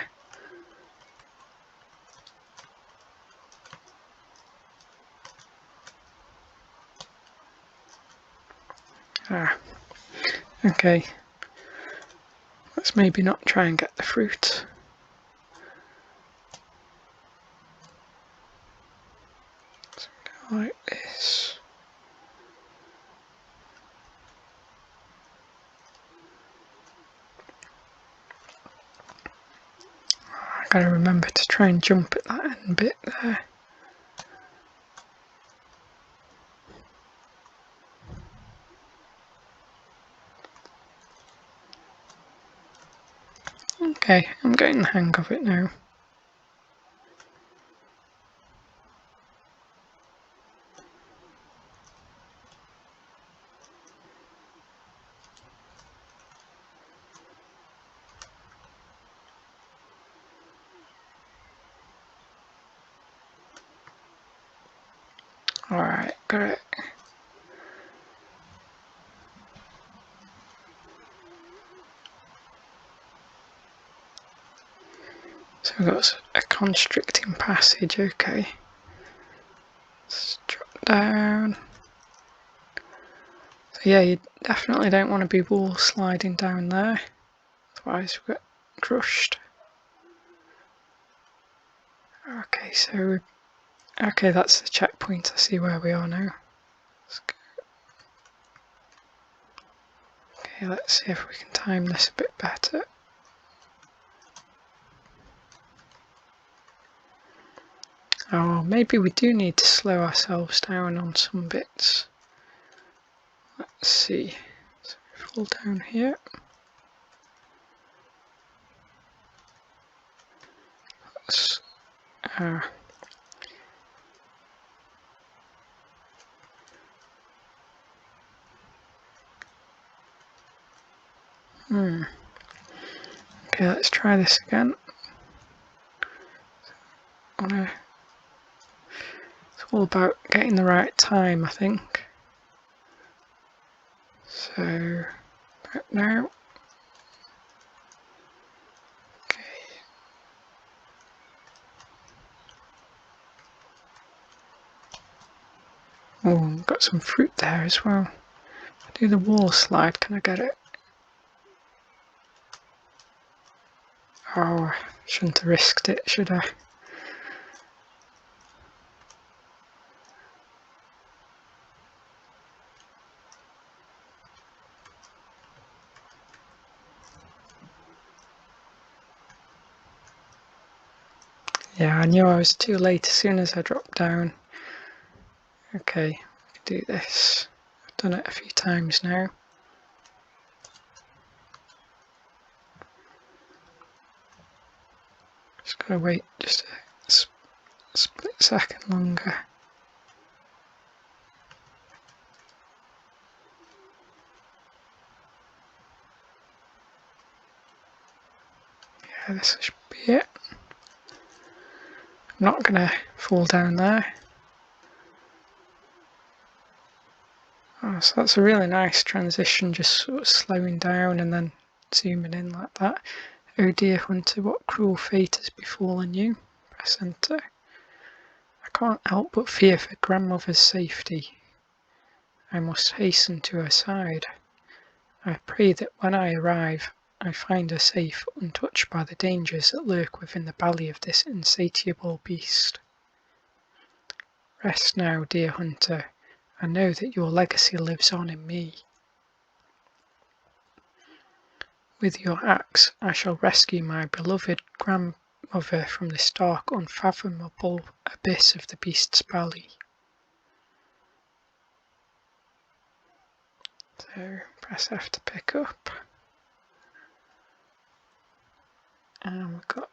Okay. Let's maybe not try and get the fruit. So go like this. I gotta remember to try and jump at that end bit there. Okay, I'm getting the hang of it now. Alright, got it. So we've got a constricting passage, okay. Let's drop down. So yeah, you definitely don't want to be wall sliding down there, otherwise we get crushed. Okay, so okay, that's the checkpoint. I see where we are now. Let's go. Okay, let's see if we can time this a bit better. Oh, maybe we do need to slow ourselves down on some bits. Let's see. So we fall down here. Let's, Okay, let's try this again. It's all about getting the right time, I think. So, back now. Okay. Oh, got some fruit there as well. If I do the wall slide, can I get it? Oh, I shouldn't have risked it, should I? Yeah, I knew I was too late as soon as I dropped down. Okay, we can do this. I've done it a few times now. Just gotta wait just a split second longer. Yeah, this should be it. I'm not gonna fall down there. Oh, so that's a really nice transition, just sort of slowing down and then zooming in like that. Oh dear Hunter, what cruel fate has befallen you? Press enter. I can't help but fear for grandmother's safety. I must hasten to her side. I pray that when I arrive, I find her safe, untouched by the dangers that lurk within the belly of this insatiable beast. Rest now, dear Hunter, and know that your legacy lives on in me. With your axe, I shall rescue my beloved grandmother from this dark, unfathomable abyss of the beast's belly. So, press F to pick up. And we've got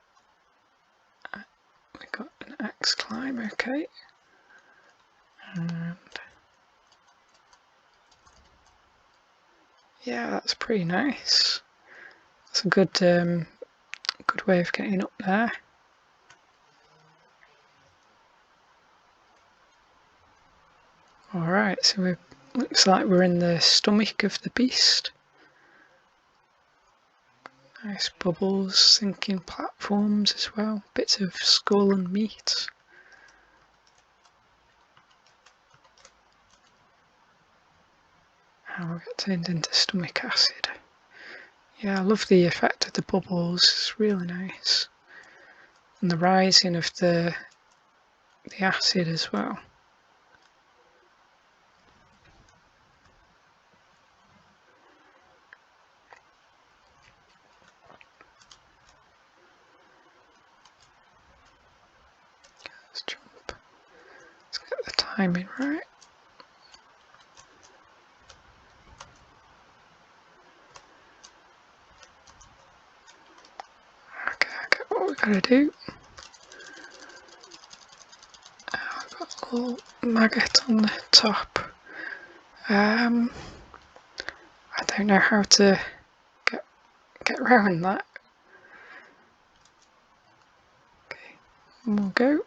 an axe climb, okay. And yeah, that's pretty nice. That's a good way of getting up there. Alright, so it looks like we're in the stomach of the beast. Nice bubbles, sinking platforms as well, bits of skull and meat. And we'll get turned into stomach acid. Yeah, I love the effect of the bubbles, it's really nice. And the rising of the acid as well. Let's jump. Let's get the timing right. Okay, I get what we gotta do. I've got a little maggot on the top. I don't know how to get around that. Okay, and we'll go.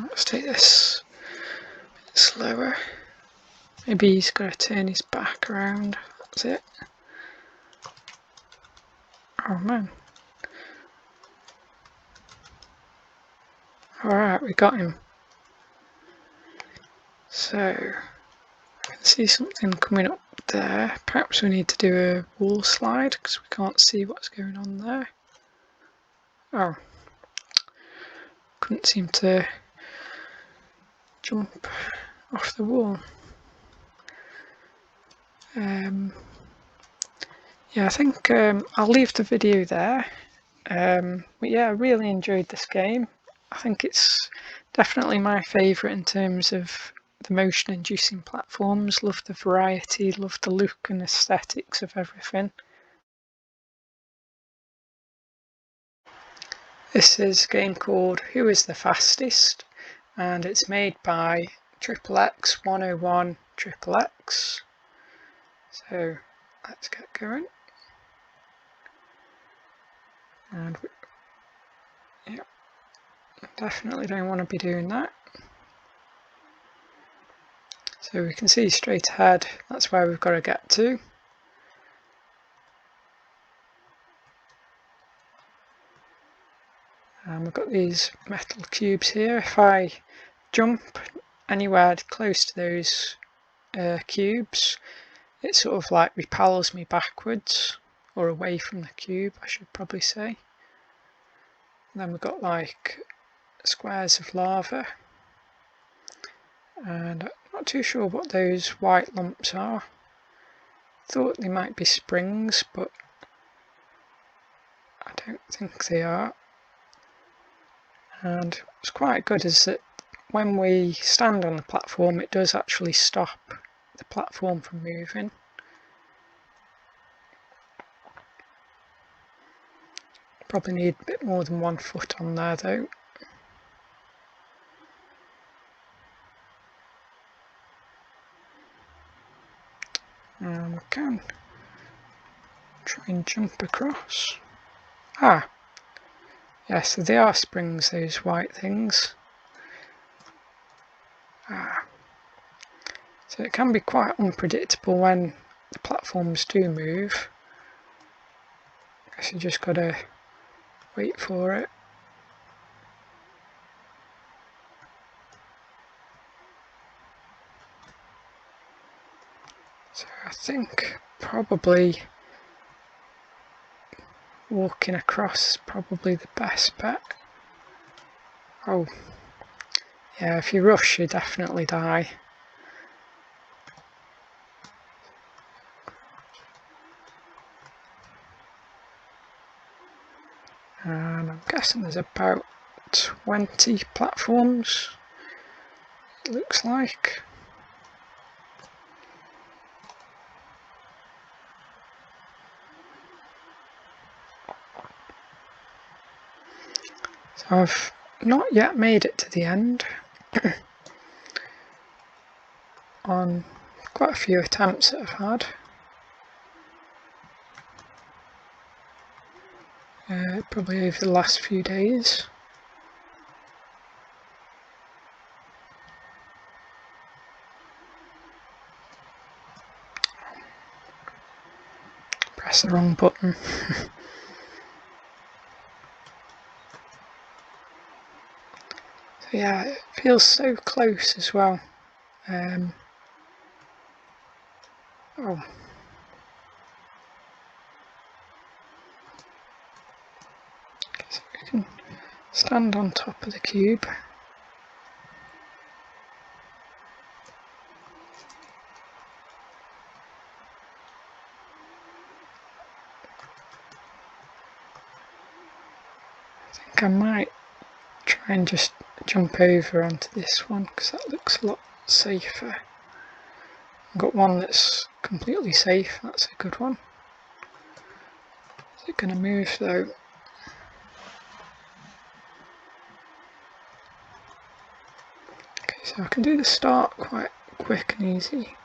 Let's take this a bit slower. Maybe he's got to turn his back around. That's it. Oh man. Alright, we got him. So, I can see something coming up there. Perhaps we need to do a wall slide because we can't see what's going on there. Oh. Couldn't seem to jump off the wall. Yeah, I think I'll leave the video there. But yeah, I really enjoyed this game. I think it's definitely my favourite in terms of the motion-inducing platforms. Love the variety, love the look and aesthetics of everything. This is a game called Who is the Fastest, and it's made by XXX 101 XXX. So let's get going. And yeah, definitely don't want to be doing that. So we can see straight ahead, that's where we've got to get to. And we've got these metal cubes here. If I jump anywhere close to those cubes, it sort of like repels me backwards, or away from the cube, I should probably say. And then we've got like squares of lava. And I'm not too sure what those white lumps are. Thought they might be springs, but I don't think they are. And what's quite good is that when we stand on the platform, it does actually stop the platform from moving. Probably need a bit more than 1 foot on there though. And we can try and jump across. Ah, yeah, so they are springs, those white things. Ah, so it can be quite unpredictable when the platforms do move. I guess you just gotta wait for it. So I think probably walking across is probably the best bet. Oh, yeah, if you rush you definitely die. And I'm guessing there's about 20 platforms, it looks like. So I've not yet made it to the end on quite a few attempts that I've had. Probably over the last few days. Press the wrong button. So yeah, it feels so close as well. Oh. Okay, so we can stand on top of the cube. I think I might try and just jump over onto this one because that looks a lot safer. I've got one that's completely safe, that's a good one. Is it going to move though? Okay, so I can do the start quite quick and easy.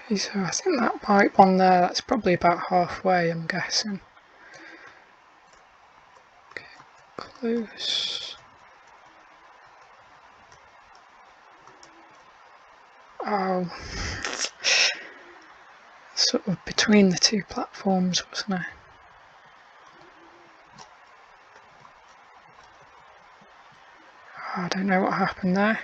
Okay, so I think that white one there, that's probably about halfway, I'm guessing. Okay, close. Oh, sort of between the two platforms, wasn't I? Oh, I don't know what happened there.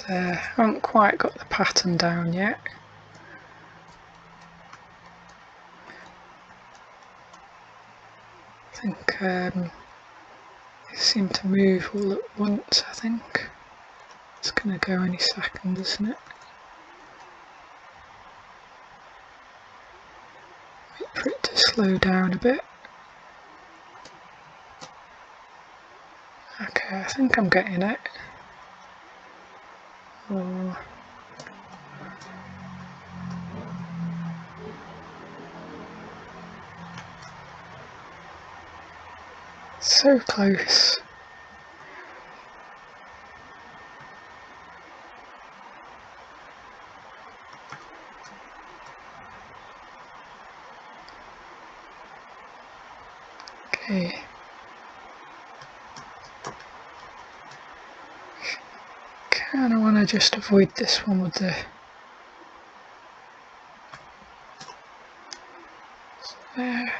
I haven't quite got the pattern down yet. I think they seem to move all at once, I think. It's going to go any second, isn't it? Wait for it to slow down a bit. Okay, I think I'm getting it. Oh. So close. Okay. Kinda want to just avoid this one with the... There.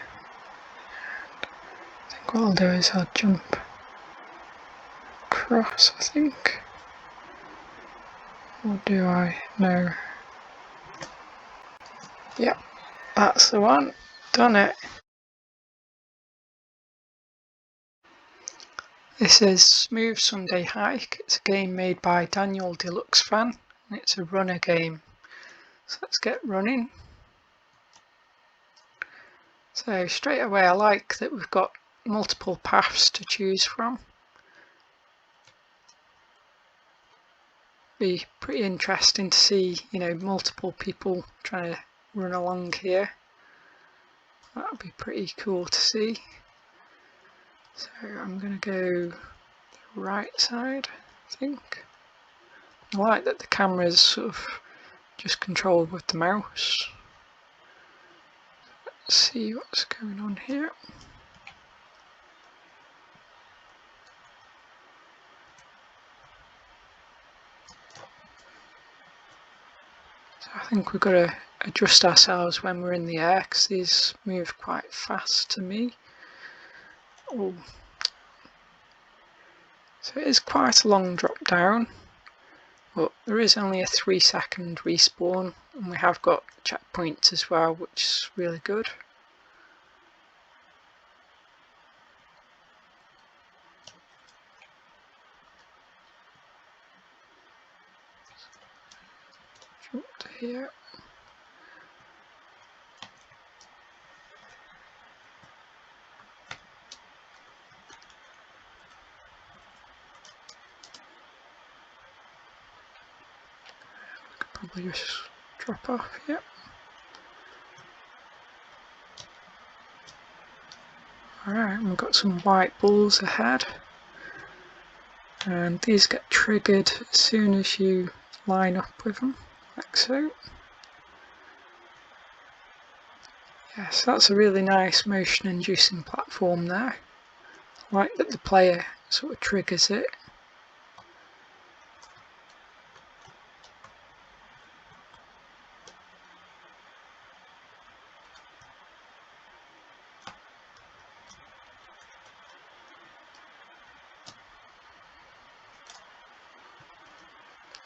I think what I'll do is I'll jump across, I think. Or do I? No. Yep, that's the one. Done it. This is Smooth Sunday Hike. It's a game made by Daniel Deluxe Fan, and it's a runner game. So let's get running. So straight away I like that we've got multiple paths to choose from. Be pretty interesting to see, you know, multiple people trying to run along here. That would be pretty cool to see. So I'm going to go the right side, I think. I like that the camera's sort of just controlled with the mouse. Let's see what's going on here. So I think we've got to adjust ourselves when we're in the air because these move quite fast to me. Oh. So it is quite a long drop down, but there is only a 3-second respawn, and we have got checkpoints as well, which is really good. jump to here. Probably just drop off, yep. Alright, we've got some white balls ahead, and these get triggered as soon as you line up with them, like so. Yes, that's a really nice motion-inducing platform there. I like that the player sort of triggers it.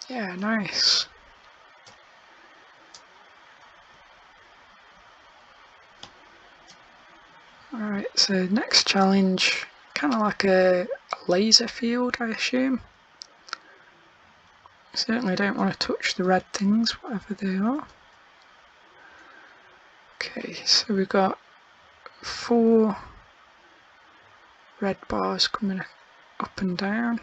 Yeah, nice. Alright, so next challenge, kind of like a laser field, I assume. Certainly don't want to touch the red things, whatever they are. Okay, so we've got 4 red bars coming up and down.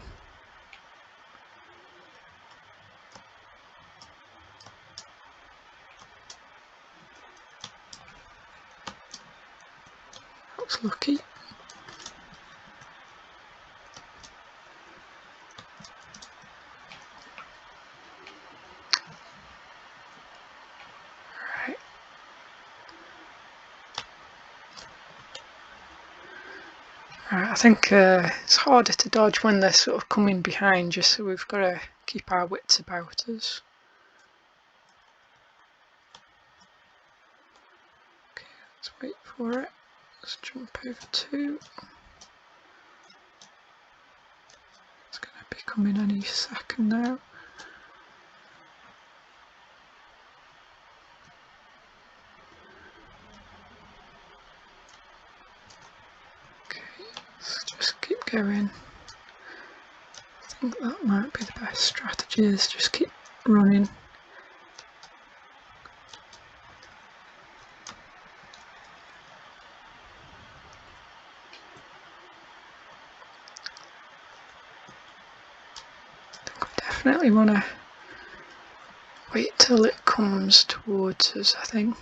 That's lucky. Right. Right, I think it's harder to dodge when they're sort of coming behind you, so we've got to keep our wits about us. Okay, let's wait for it. Let's jump over 2. It's going to be coming any second now. Okay, let's just keep going. I think that might be the best strategy, is just keep running. Definitely want to wait till it comes towards us, I think.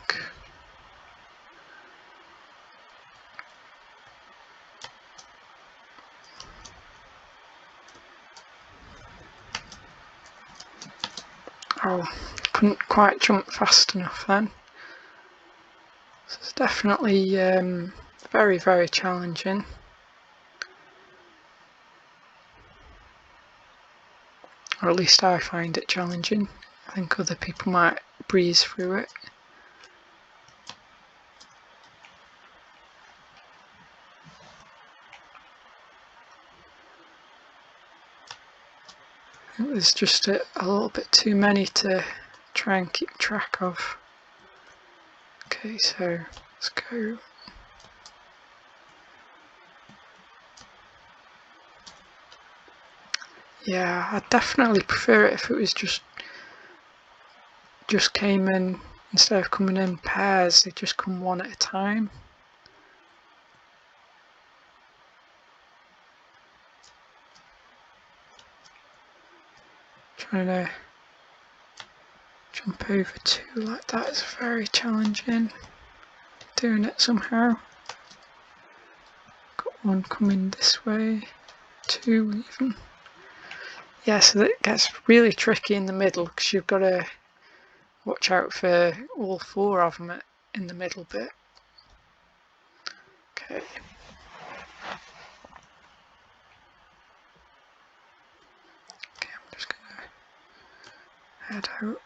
Oh, couldn't quite jump fast enough then. This is definitely very, very challenging. Or at least I find it challenging. I think other people might breeze through it. I think there's just a little bit too many to try and keep track of. Okay, so let's go. Yeah, I'd definitely prefer it if it was just came in, instead of coming in pairs, they just come one at a time. Trying to jump over 2 like that is very challenging. Doing it somehow. Got one coming this way, 2 even. Yeah, so that gets really tricky in the middle because you've got to watch out for all 4 of them in the middle bit. Okay. Okay, I'm just gonna head out.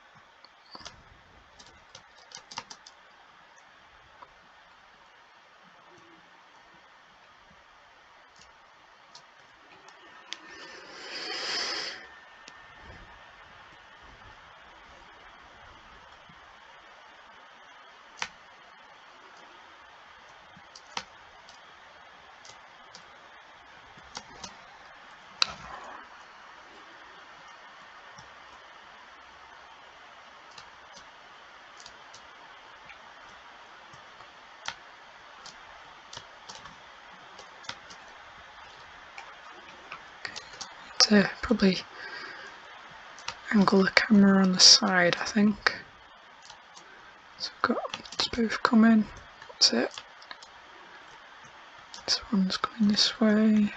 to probably angle the camera on the side, I think. So I've got both coming. That's it. This one's going this way.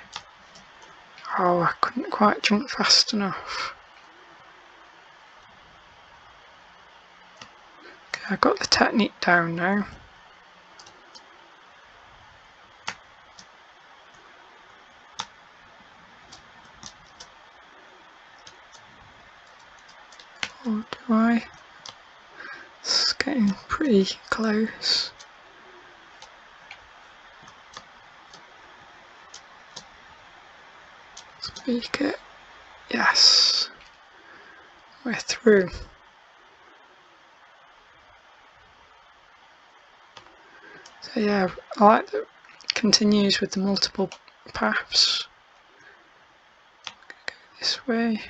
Oh, I couldn't quite jump fast enough. Okay, I got the technique down now. Or do I? It's getting pretty close. Speak it. Yes. We're through. So yeah, I like that it continues with the multiple paths. Go this way.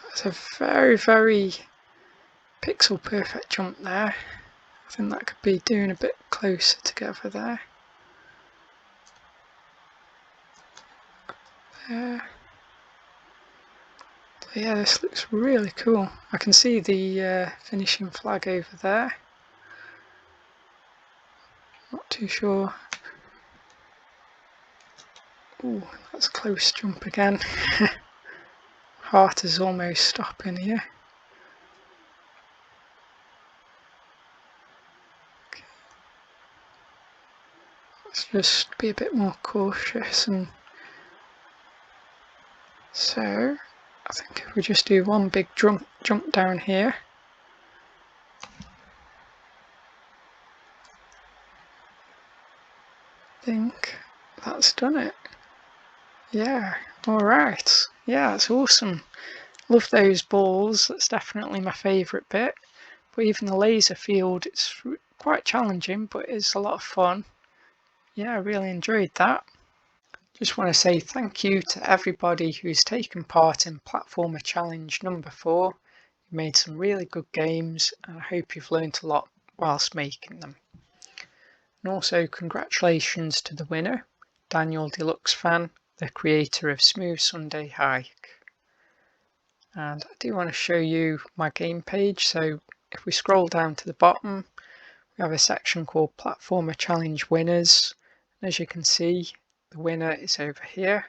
That's a very, very pixel perfect jump there. I think that could be doing a bit closer together there. There. So yeah, this looks really cool. I can see the finishing flag over there. Not too sure. Ooh, that's a close jump again. Heart is almost stopping here. Okay. Let's just be a bit more cautious, and so I think if we just do one big jump down here. I think that's done it. Yeah, alright. Yeah, it's awesome. Love those balls, that's definitely my favourite bit. But even the laser field, it's quite challenging, but it's a lot of fun. Yeah, I really enjoyed that. Just want to say thank you to everybody who's taken part in Platformer Challenge number 4. You made some really good games, and I hope you've learnt a lot whilst making them. And also congratulations to the winner, Daniel Deluxe Fan, the creator of Smooth Sunday Hike. And I do want to show you my game page, so if we scroll down to the bottom, we have a section called Platformer Challenge Winners. And as you can see, the winner is over here.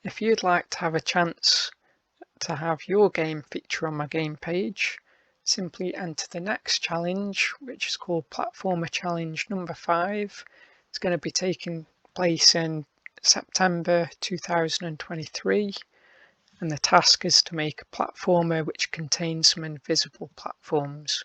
If you'd like to have a chance to have your game feature on my game page, simply enter the next challenge, which is called Platformer Challenge number 5. It's going to be taking place in September 2023, and the task is to make a platformer which contains some invisible platforms.